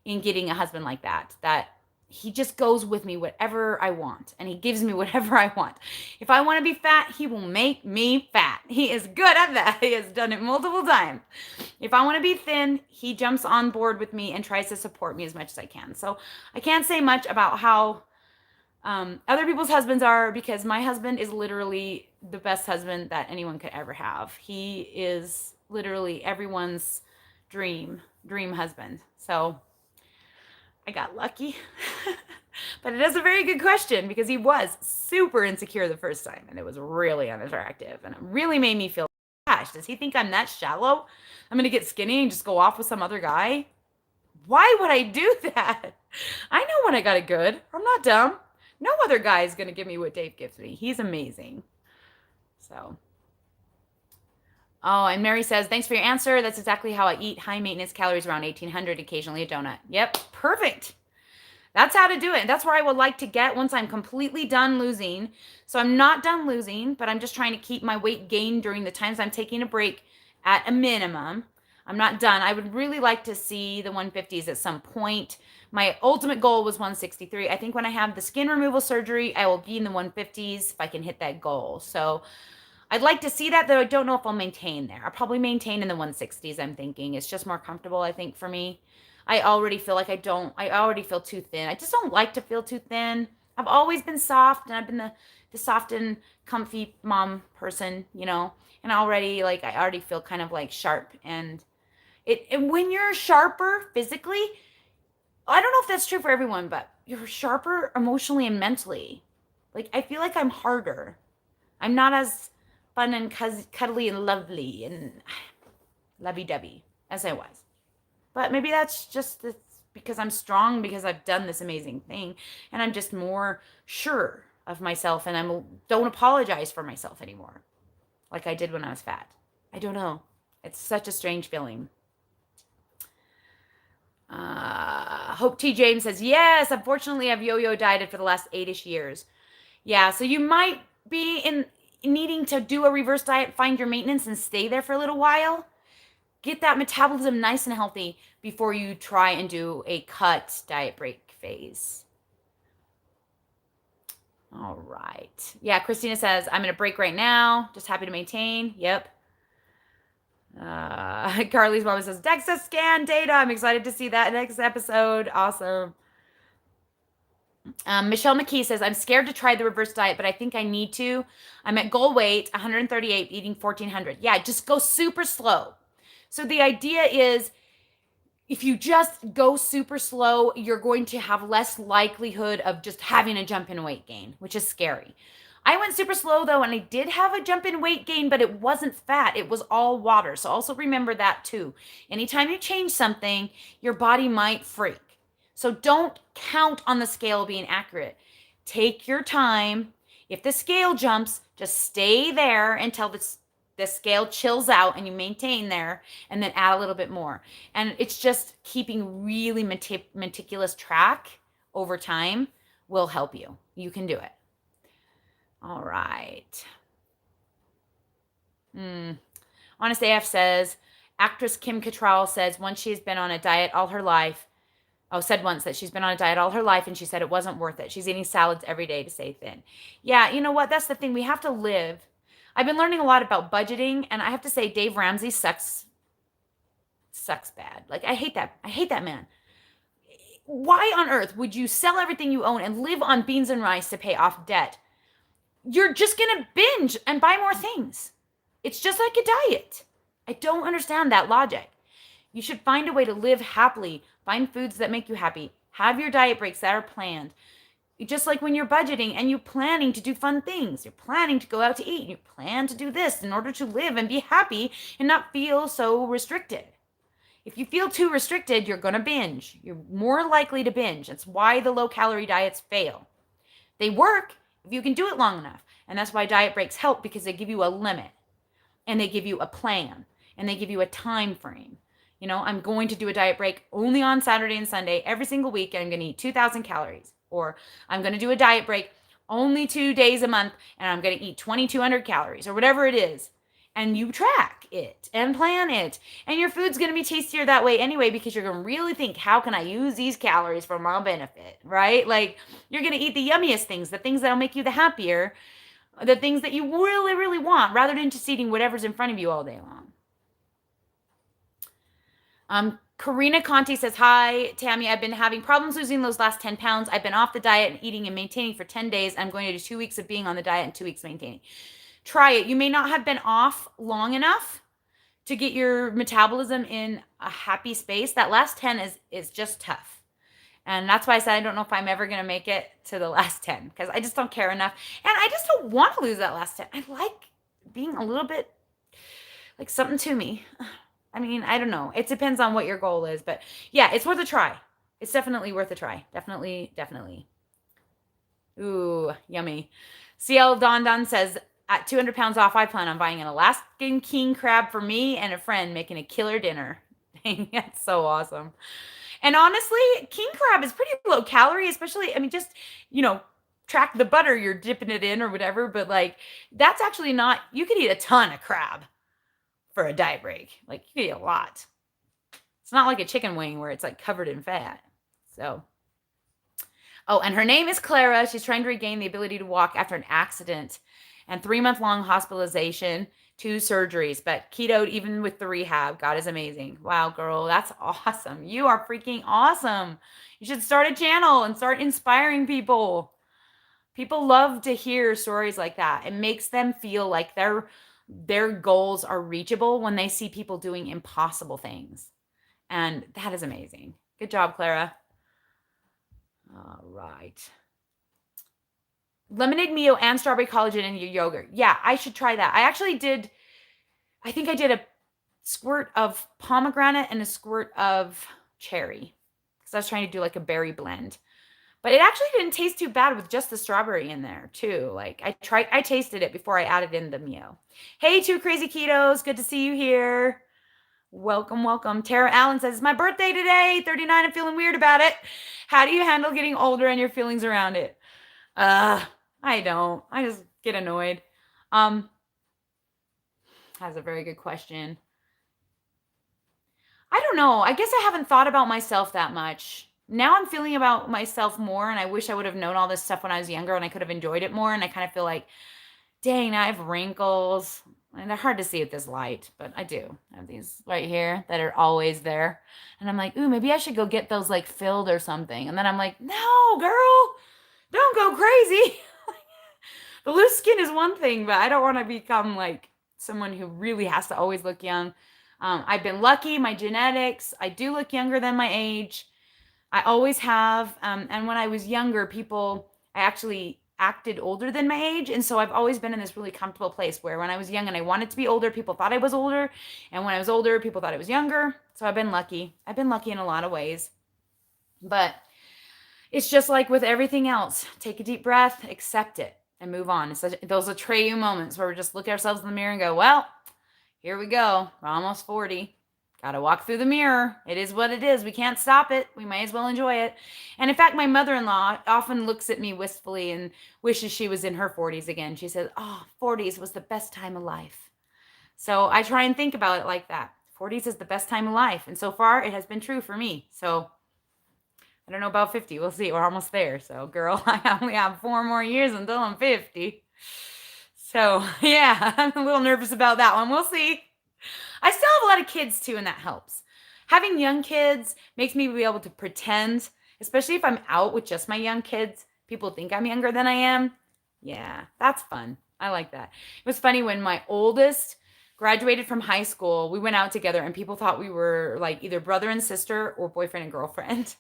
in getting a husband like that he just goes with me whatever I want and he gives me whatever I want. If I want to be fat, he will make me fat. He is good at that. He has done it multiple times. If I want to be thin, he jumps on board with me and tries to support me as much as I can. So I can't say much about how other people's husbands are because my husband is literally the best husband that anyone could ever have. He is literally everyone's dream husband. So I got lucky. But it is a very good question because he was super insecure the first time and it was really unattractive and it really made me feel, gosh, does he think I'm that shallow? I'm going to get skinny and just go off with some other guy? Why would I do that? I know when I got it good. I'm not dumb. No other guy is going to give me what Dave gives me. He's amazing. So, oh, and Mary says, thanks for your answer. That's exactly how I eat. High maintenance calories around 1800, occasionally a donut. Yep, perfect. That's how to do it. That's where I would like to get once I'm completely done losing. So I'm not done losing, but I'm just trying to keep my weight gain during the times I'm taking a break at a minimum. I'm not done. I would really like to see the 150s at some point. My ultimate goal was 163. I think when I have the skin removal surgery, I will be in the 150s if I can hit that goal. So I'd like to see that, though I don't know if I'll maintain there. I'll probably maintain in the 160s, I'm thinking. It's just more comfortable, I think, for me. I already feel like I already feel too thin. I just don't like to feel too thin. I've always been soft, and I've been the soft and comfy mom person, you know, and already, like, I already feel kind of like sharp. And when you're sharper physically, I don't know if that's true for everyone, but you're sharper emotionally and mentally. Like, I feel like I'm harder. I'm not as fun and cuddly and lovely and lovey-dovey as I was. But maybe that's just because I'm strong, because I've done this amazing thing, and I'm just more sure of myself, and I don't apologize for myself anymore like I did when I was fat. I don't know. It's such a strange feeling. Hope T. James says, yes, unfortunately I've yo-yo dieted for the last 8-ish years. Yeah, so you might be needing to do a reverse diet, find your maintenance, and stay there for a little while. Get that metabolism nice and healthy before you try and do a cut diet break phase. All right. Yeah, Christina says, I'm in a break right now. Just happy to maintain. Yep. Carly's mom says, DEXA scan data. I'm excited to see that next episode. Awesome. Michelle McKee says, I'm scared to try the reverse diet, but I think I need to. I'm at goal weight, 138, eating 1,400. Yeah, just go super slow. So the idea is, if you just go super slow, you're going to have less likelihood of just having a jump in weight gain, which is scary. I went super slow though, and I did have a jump in weight gain, but it wasn't fat. It was all water. So also remember that too. Anytime you change something, your body might freak. So don't count on the scale being accurate. Take your time. If the scale jumps, just stay there until the scale chills out and you maintain there, and then add a little bit more. And it's just keeping really meticulous track over time will help you. You can do it. All right. Honest AF says, actress Kim Cattrall says once she's been on a diet all her life, said once that she's been on a diet all her life and she said it wasn't worth it. She's eating salads every day to stay thin. Yeah, you know what? That's the thing. We have to live. I've been learning a lot about budgeting, and I have to say Dave Ramsey sucks bad. Like, I hate that. I hate that man. Why on earth would you sell everything you own and live on beans and rice to pay off debt? You're just going to binge and buy more things. It's just like a diet. I don't understand that logic. You should find a way to live happily. Find foods that make you happy. Have your diet breaks that are planned. Just like when you're budgeting and you're planning to do fun things. You're planning to go out to eat. You plan to do this in order to live and be happy and not feel so restricted. If you feel too restricted, you're going to binge. You're more likely to binge. That's why the low-calorie diets fail. They work if you can do it long enough. And that's why diet breaks help, because they give you a limit. And they give you a plan. And they give you a time frame. You know, I'm going to do a diet break only on Saturday and Sunday every single week, and I'm going to eat 2,000 calories. Or I'm going to do a diet break only 2 days a month, and I'm going to eat 2,200 calories, or whatever it is. And you track it and plan it. And your food's going to be tastier that way anyway, because you're going to really think, how can I use these calories for my benefit, right? Like, you're going to eat the yummiest things, the things that'll make you the happier, the things that you really, really want, rather than just eating whatever's in front of you all day long. Karina Conti says, hi, Tammy. I've been having problems losing those last 10 pounds. I've been off the diet and eating and maintaining for 10 days. I'm going to do 2 weeks of being on the diet and 2 weeks maintaining. Try it. You may not have been off long enough to get your metabolism in a happy space. That last 10 is just tough. And that's why I said I don't know if I'm ever going to make it to the last 10, because I just don't care enough. And I just don't want to lose that last 10. I like being a little bit like something to me. I mean, I don't know. It depends on what your goal is, but yeah, it's worth a try. It's definitely worth a try. Definitely, definitely. Ooh, yummy. CL Don Don says, at 200 pounds off, I plan on buying an Alaskan king crab for me and a friend, making a killer dinner. Dang, that's so awesome. And honestly, king crab is pretty low calorie, especially, I mean, just, track the butter you're dipping it in or whatever, but like, that's actually not, you could eat a ton of crab for a diet break. Like, you could eat a lot. It's not like a chicken wing where it's like covered in fat. So, oh, and her name is Clara. She's trying to regain the ability to walk after an accident and 3-month-long hospitalization, 2 surgeries, but ketoed even with the rehab. God is amazing. Wow, girl, that's awesome. You are freaking awesome. You should start a channel and start inspiring people. People love to hear stories like that. It makes them feel like their goals are reachable when they see people doing impossible things. And that is amazing. Good job, Clara. All right. Lemonade Mio and strawberry collagen in your yogurt. Yeah, I should try that. I think I did a squirt of pomegranate and a squirt of cherry because I was trying to do like a berry blend. But it actually didn't taste too bad with just the strawberry in there too. Like I tasted it before I added in the Mio. Hey, 2 crazy ketos. Good to see you here. Welcome, welcome. Tara Allen says, it's my birthday today, 39. I'm feeling weird about it. How do you handle getting older and your feelings around it? I don't. I just get annoyed. That's a very good question. I don't know. I guess I haven't thought about myself that much. Now I'm feeling about myself more, and I wish I would have known all this stuff when I was younger and I could have enjoyed it more. And I kind of feel like, dang, I have wrinkles. And they're hard to see with this light, but I do. I have these right here that are always there. And I'm like, ooh, maybe I should go get those like filled or something. And then I'm like, no, girl, don't go crazy. The loose skin is one thing, but I don't want to become like someone who really has to always look young. I've been lucky, my genetics, I do look younger than my age. I always have. And when I was younger, I actually acted older than my age. And so I've always been in this really comfortable place where when I was young and I wanted to be older, people thought I was older. And when I was older, people thought I was younger. So I've been lucky. I've been lucky in a lot of ways. But it's just like with everything else. Take a deep breath, accept it, and move on. Those Atreyu moments where we just look at ourselves in the mirror and go, well, here we go. We're almost 40. Got to walk through the mirror. It is what it is. We can't stop it. We might as well enjoy it. And in fact, my mother-in-law often looks at me wistfully and wishes she was in her 40s again. She says, oh, 40s was the best time of life. So I try and think about it like that. 40s is the best time of life. And so far, it has been true for me. So I don't know about 50. We'll see. We're almost there. So, girl, I only have 4 more years until I'm 50. So, yeah, I'm a little nervous about that one. We'll see. I still have a lot of kids too, and that helps. Having young kids makes me be able to pretend, especially if I'm out with just my young kids. People think I'm younger than I am. Yeah, that's fun. I like that. It was funny when my oldest graduated from high school, we went out together and people thought we were like either brother and sister or boyfriend and girlfriend.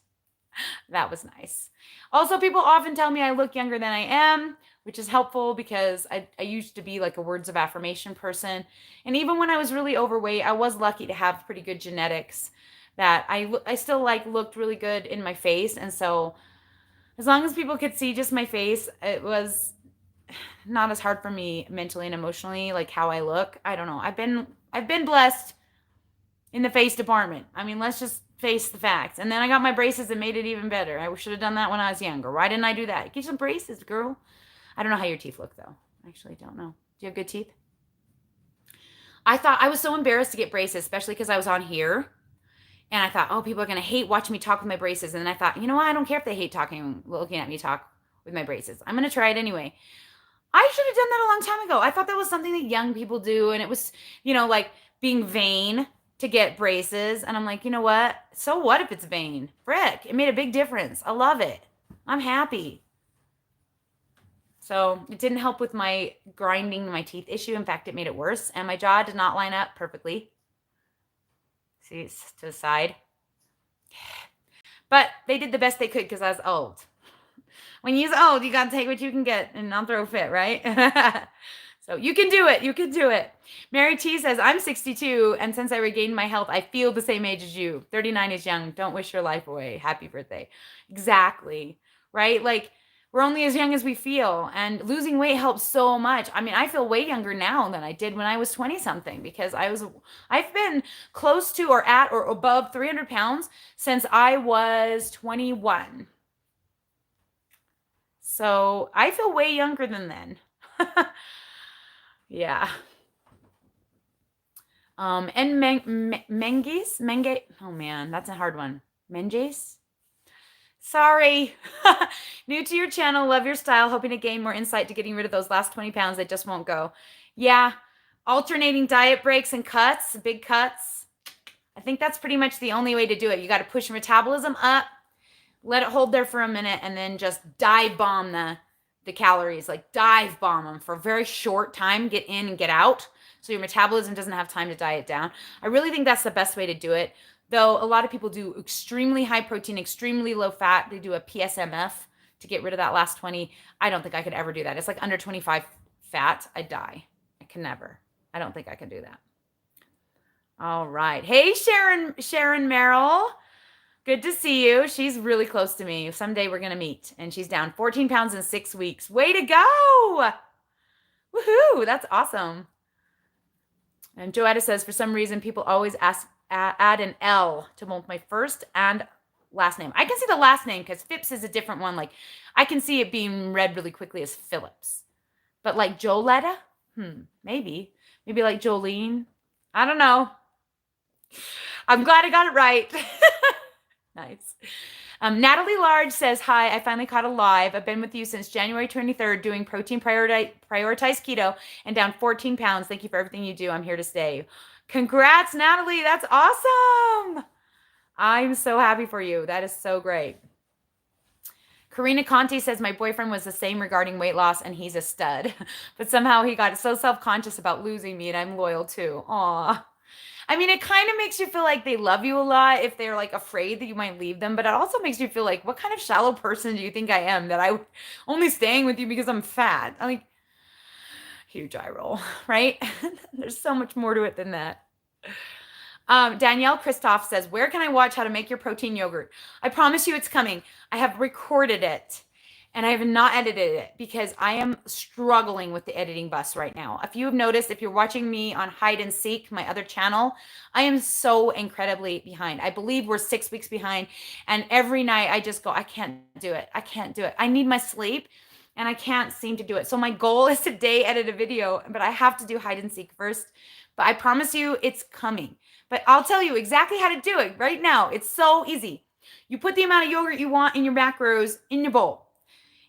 That was nice. Also, people often tell me I look younger than I am, which is helpful because I used to be like a words of affirmation person. And even when I was really overweight, I was lucky to have pretty good genetics that I still like looked really good in my face. And so as long as people could see just my face, it was not as hard for me mentally and emotionally, like how I look. I don't know. I've been blessed in the face department. I mean, let's just face the facts. And then I got my braces and made it even better. I should have done that when I was younger. Why didn't I do that? Get some braces, girl. I don't know how your teeth look, though. I actually don't know. Do you have good teeth? I thought I was so embarrassed to get braces, especially because I was on here. And I thought, oh, people are going to hate watching me talk with my braces. And then I thought, you know what? I don't care if they hate looking at me talk with my braces. I'm going to try it anyway. I should have done that a long time ago. I thought that was something that young people do. And it was, like being vain to get braces. And I'm like, you know what? So what if it's vain? Frick, it made a big difference. I love it. I'm happy. So it didn't help with my grinding my teeth issue. In fact, it made it worse. And my jaw did not line up perfectly. See, it's to the side. But they did the best they could because I was old. When you're old, you got to take what you can get and not throw a fit, right? So you can do it. You can do it. Mary T says, I'm 62, and since I regained my health, I feel the same age as you. 39 is young. Don't wish your life away. Happy birthday. Exactly. Right? Like, we're only as young as we feel, and losing weight helps so much. I mean, I feel way younger now than I did when I was 20 something because I've been close to or at or above 300 pounds since I was 21. So I feel way younger than then. Yeah. And Menge, oh man, that's a hard one. Menges? Sorry. New to your channel, love your style, hoping to gain more insight to getting rid of those last 20 pounds that just won't go. Yeah, alternating diet breaks and cuts, big cuts. I think that's pretty much the only way to do it. You got to push your metabolism up, let it hold there for a minute, and then just dive bomb the calories, like dive bomb them for a very short time, get in and get out, so your metabolism doesn't have time to diet down. I really think that's the best way to do it, though a lot of people do extremely high protein, extremely low fat. They do a PSMF to get rid of that last 20. I don't think I could ever do that. It's like under 25 fat, I'd die. I can never. I don't think I can do that. All right. Hey, Sharon Merrill. Good to see you. She's really close to me. Someday we're going to meet. And she's down 14 pounds in 6 weeks. Way to go. Woohoo. That's awesome. And Joetta says, for some reason, people always add an L to both my first and last name. I can see the last name because Phipps is a different one. Like, I can see it being read really quickly as Phillips. But like Joletta? Maybe. Maybe like Jolene. I don't know. I'm glad I got it right. Nice. Natalie Large says, hi, I finally caught a live. I've been with you since January 23rd doing protein prioritized keto and down 14 pounds. Thank you for everything you do. I'm here to stay. Congrats, Natalie. That's awesome. I'm so happy for you. That is so great. Karina Conti says, my boyfriend was the same regarding weight loss and he's a stud. But somehow he got so self-conscious about losing me and I'm loyal too. Aw. I mean, it kind of makes you feel like they love you a lot if they're like afraid that you might leave them. But it also makes you feel like, what kind of shallow person do you think I am that I'm only staying with you because I'm fat? I'm like, huge eye roll, right? There's so much more to it than that. Danielle Christoph says, where can I watch how to make your protein yogurt? I promise you it's coming. I have recorded it. And I have not edited it because I am struggling with the editing bus right now. If you have noticed, if you're watching me on Hide and Seek, my other channel, I am so incredibly behind. I believe we're 6 weeks behind. And every night I just go, I can't do it. I can't do it. I need my sleep and I can't seem to do it. So my goal is to day edit a video, but I have to do Hide and Seek first. But I promise you it's coming. But I'll tell you exactly how to do it right now. It's so easy. You put the amount of yogurt you want in your macros in your bowl.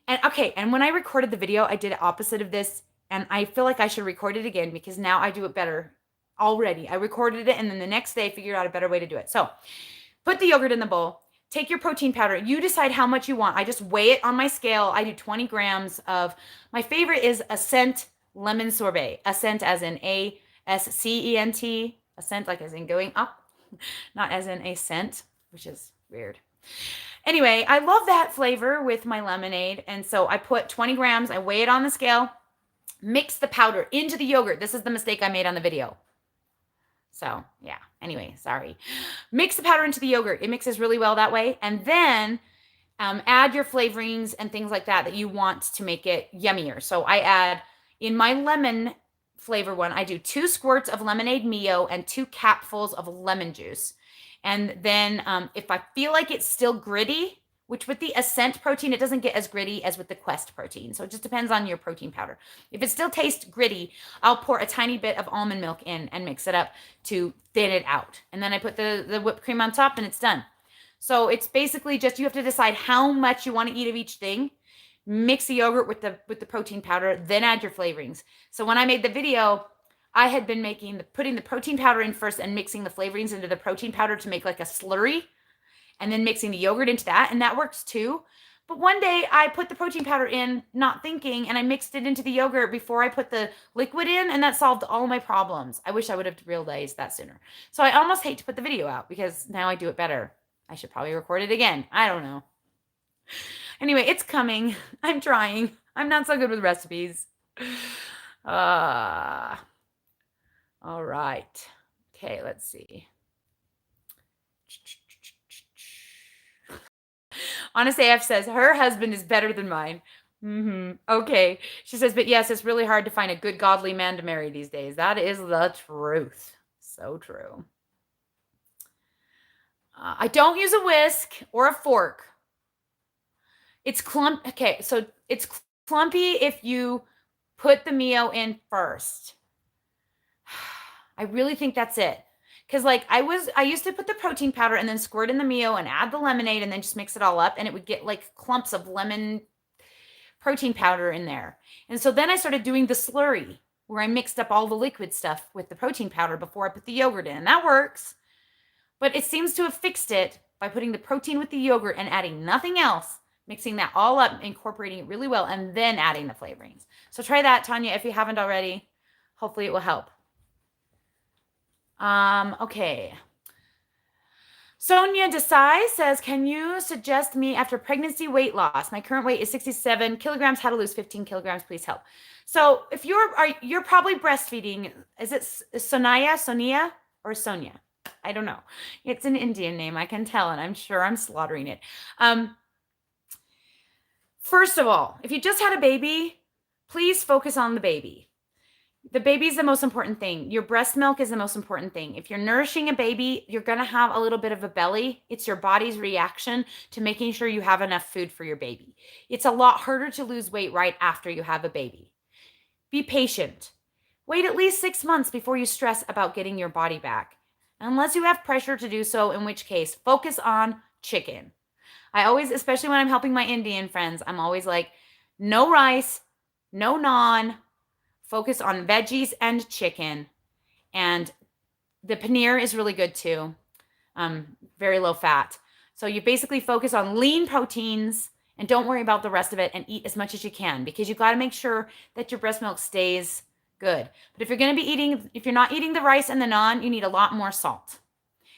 And okay, and when I recorded the video, I did it opposite of this, and I feel like I should record it again because now I do it better already. I recorded it, and then the next day I figured out a better way to do it. So put the yogurt in the bowl. Take your protein powder. You decide how much you want. I just weigh it on my scale. I do 20 grams of, my favorite is Ascent Lemon Sorbet. Ascent as in A-S-C-E-N-T. Ascent like as in going up, not as in a scent, which is weird. Anyway, I love that flavor with my lemonade. And so I put 20 grams, I weigh it on the scale, mix the powder into the yogurt. This is the mistake I made on the video. So yeah, anyway, sorry. Mix the powder into the yogurt. It mixes really well that way. And then add your flavorings and things like that you want to make it yummier. So I add, in my lemon flavor one, I do 2 squirts of lemonade Mio and 2 capfuls of lemon juice. And then if I feel like it's still gritty, which with the Ascent protein, it doesn't get as gritty as with the Quest protein. So it just depends on your protein powder. If it still tastes gritty, I'll pour a tiny bit of almond milk in and mix it up to thin it out. And then I put the whipped cream on top and it's done. So it's basically just, you have to decide how much you want to eat of each thing. Mix the yogurt with the protein powder, then add your flavorings. So when I made the video, I had been putting the protein powder in first and mixing the flavorings into the protein powder to make like a slurry and then mixing the yogurt into that. And that works too. But one day I put the protein powder in not thinking and I mixed it into the yogurt before I put the liquid in and that solved all my problems. I wish I would have realized that sooner. So I almost hate to put the video out because now I do it better. I should probably record it again. I don't know. Anyway, it's coming. I'm trying. I'm not so good with recipes. All right. Okay, let's see. Honest AF says her husband is better than mine. Okay. She says, but yes, it's really hard to find a good godly man to marry these days. That is the truth. So true. I don't use a whisk or a fork. It's clump. Okay, so it's clumpy if you put the Mio in first. I really think that's it. Because like I used to put the protein powder and then squirt in the Mio and add the lemonade and then just mix it all up, and it would get like clumps of lemon protein powder in there. And so then I started doing the slurry where I mixed up all the liquid stuff with the protein powder before I put the yogurt in. And that works. But it seems to have fixed it by putting the protein with the yogurt and adding nothing else, mixing that all up, incorporating it really well, and then adding the flavorings. So try that, Tanya, if you haven't already. Hopefully it will help. Okay. Sonia Desai says, can you suggest me after pregnancy weight loss? My current weight is 67 kilograms. How to lose 15 kilograms? Please help. So if you're probably breastfeeding, is it Sonia, or Sonia? I don't know. It's an Indian name, I can tell, and I'm sure I'm slaughtering it. First of all, if you just had a baby, please focus on the baby. The baby is the most important thing. Your breast milk is the most important thing. If you're nourishing a baby, you're going to have a little bit of a belly. It's your body's reaction to making sure you have enough food for your baby. It's a lot harder to lose weight right after you have a baby. Be patient. Wait at least 6 months before you stress about getting your body back. Unless you have pressure to do so, in which case, focus on chicken. I always, especially when I'm helping my Indian friends, I'm always like, no rice, no naan, focus on veggies and chicken. And the paneer is really good too. Very low fat. So you basically focus on lean proteins and don't worry about the rest of it and eat as much as you can, because you've got to make sure that your breast milk stays good. But if you're not eating the rice and the naan, you need a lot more salt.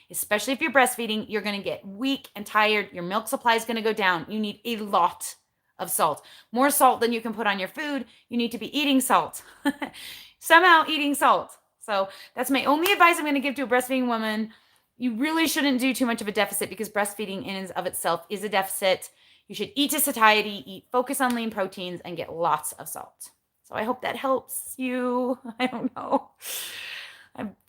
Especially if you're breastfeeding, you're going to get weak and tired. Your milk supply is going to go down. You need a lot of salt. More salt than you can put on your food. You need to be eating salt. Somehow eating salt. So that's my only advice I'm going to give to a breastfeeding woman. You really shouldn't do too much of a deficit, because breastfeeding in and of itself is a deficit. You should eat to satiety, focus on lean proteins, and get lots of salt. So I hope that helps you. I don't know.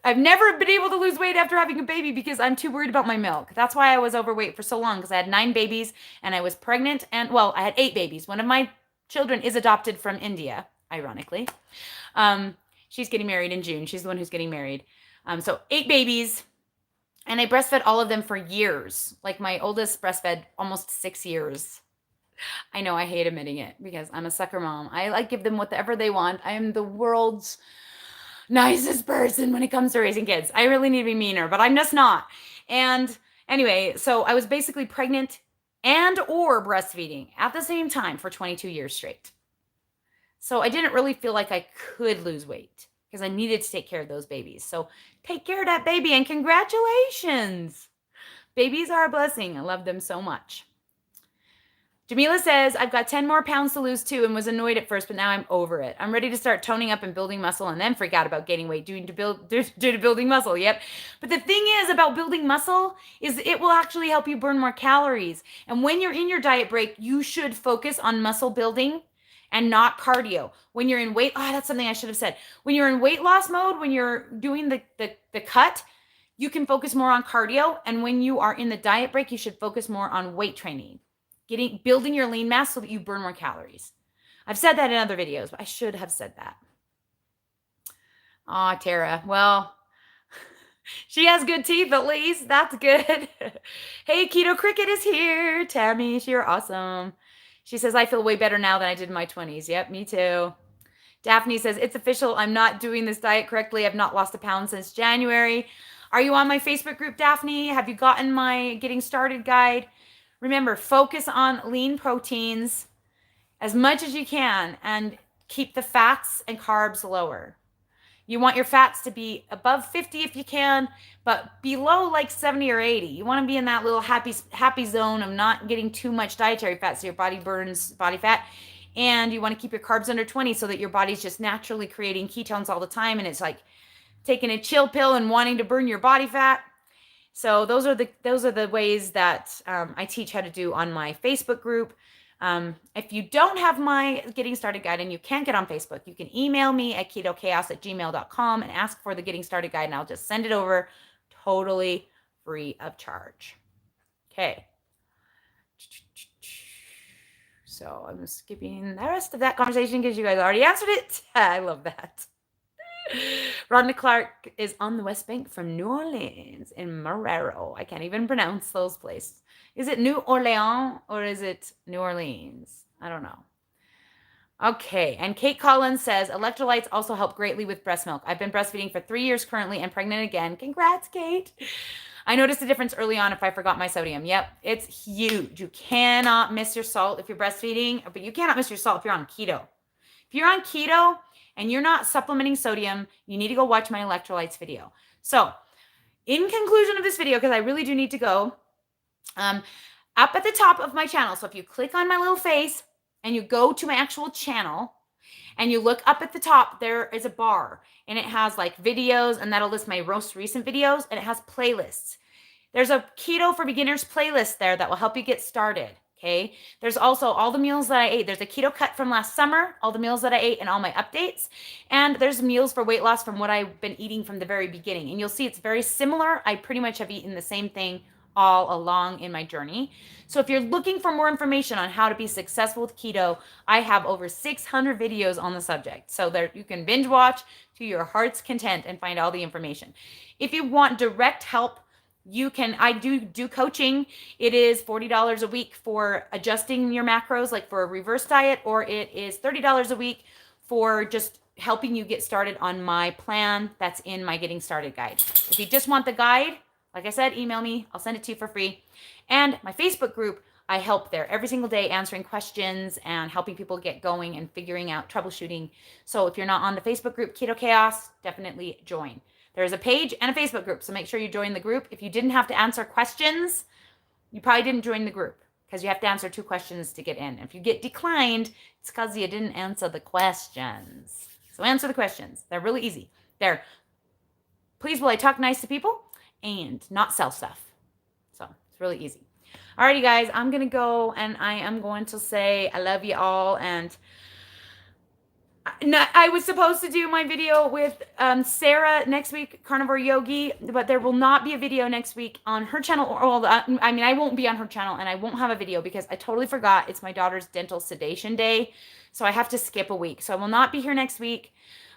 I've never been able to lose weight after having a baby because I'm too worried about my milk. That's why I was overweight for so long, because I had 9 babies and I was pregnant. And well, I had 8 babies. One of my children is adopted from India, ironically. She's getting married in June. She's the one who's getting married. So 8 babies, and I breastfed all of them for years. Like my oldest breastfed almost 6 years. I know I hate admitting it because I'm a sucker mom. I like give them whatever they want. I am the world's nicest person when it comes to raising kids. I really need to be meaner, but I'm just not. And anyway, so I was basically pregnant and or breastfeeding at the same time for 22 years straight. So I didn't really feel like I could lose weight because I needed to take care of those babies. So take care of that baby, and congratulations. Babies are a blessing. I love them so much. Jamila says, I've got 10 more pounds to lose too and was annoyed at first, but now I'm over it. I'm ready to start toning up and building muscle and then freak out about gaining weight due to building muscle. Yep. But the thing is about building muscle is it will actually help you burn more calories. And when you're in your diet break, you should focus on muscle building and not cardio. When you're in that's something I should have said. When you're in weight loss mode, when you're doing the cut, you can focus more on cardio. And when you are in the diet break, you should focus more on weight training. Building your lean mass so that you burn more calories. I've said that in other videos, but I should have said that. Aw, Tara. Well, she has good teeth at least. That's good. Hey, Keto Cricket is here. Tammy, you're awesome. She says, I feel way better now than I did in my 20s. Yep, me too. Daphne says, it's official. I'm not doing this diet correctly. I've not lost a pound since January. Are you on my Facebook group, Daphne? Have you gotten my Getting Started guide? Remember, focus on lean proteins as much as you can and keep the fats and carbs lower. You want your fats to be above 50 if you can, but below like 70 or 80. You want to be in that little happy zone of not getting too much dietary fat so your body burns body fat. and you want to keep your carbs under 20 so that your body's just naturally creating ketones all the time, and it's like taking a chill pill and wanting to burn your body fat. So those are the ways that I teach how to do on my Facebook group. If you don't have my Getting Started Guide and you can't get on Facebook, you can email me at ketochaos@gmail.com and ask for the Getting Started Guide, and I'll just send it over totally free of charge. Okay. So I'm skipping the rest of that conversation because you guys already answered it. I love that. Rhonda Clark is on the West Bank from New Orleans in Marrero. I can't even pronounce those places. Is it New Orleans or is it New Orleans? I don't know. Okay, and Kate Collins says, electrolytes also help greatly with breast milk. I've been breastfeeding for 3 years currently and pregnant again. Congrats, Kate. I noticed a difference early on if I forgot my sodium. Yep, it's huge. You cannot miss your salt if you're breastfeeding, but you cannot miss your salt if you're on keto. If you're on keto and you're not supplementing sodium, you need to go watch my electrolytes video. So in conclusion of this video, because I really do need to go, up at the top of my channel, so if you click on my little face and you go to my actual channel and you look up at the top, there is a bar and it has like videos, and that'll list my most recent videos, and it has playlists. There's a keto for beginners playlist there that will help you get started. Okay. There's also all the meals that I ate. There's a keto cut from last summer, all the meals that I ate and all my updates. And there's meals for weight loss from what I've been eating from the very beginning. And you'll see it's very similar. I pretty much have eaten the same thing all along in my journey. So if you're looking for more information on how to be successful with keto, I have over 600 videos on the subject. So there you can binge watch to your heart's content and find all the information. If you want direct help, I do coaching. It is $40 a week for adjusting your macros, like for a reverse diet, or it is $30 a week for just helping you get started on my plan that's in my Getting Started Guide. If you just want the guide, like I said, email me. I'll send it to you for free. And my Facebook group, I help there every single day answering questions and helping people get going and figuring out troubleshooting. So if you're not on the Facebook group, Keto Chaos, definitely join. There's a page and a Facebook group, so make sure you join the group. If you didn't have to answer questions, you probably didn't join the group because you have to answer 2 questions to get in. If you get declined, it's because you didn't answer the questions. So answer the questions. They're really easy. They're, please will I talk nice to people and not sell stuff. So it's really easy. Alrighty, guys, I'm going to go and I am going to say I love you all. And I was supposed to do my video with Sarah next week, Carnivore Yogi, but there will not be a video next week on her channel. I won't be on her channel and I won't have a video because I totally forgot it's my daughter's dental sedation day. So I have to skip a week. So I will not be here next week.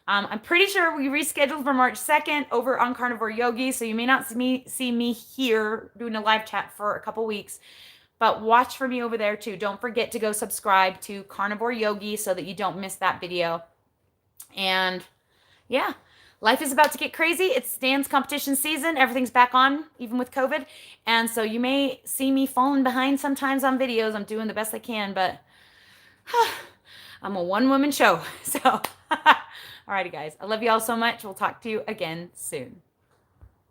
I'm pretty sure we rescheduled for March 2nd over on Carnivore Yogi. So you may not see me here doing a live chat for a couple weeks. But watch for me over there too. Don't forget to go subscribe to Carnivore Yogi so that you don't miss that video. And yeah, life is about to get crazy. It's dance competition season. Everything's back on, even with COVID. And so you may see me falling behind sometimes on videos. I'm doing the best I can, but I'm a one-woman show. So, alrighty guys. I love you all so much. We'll talk to you again soon.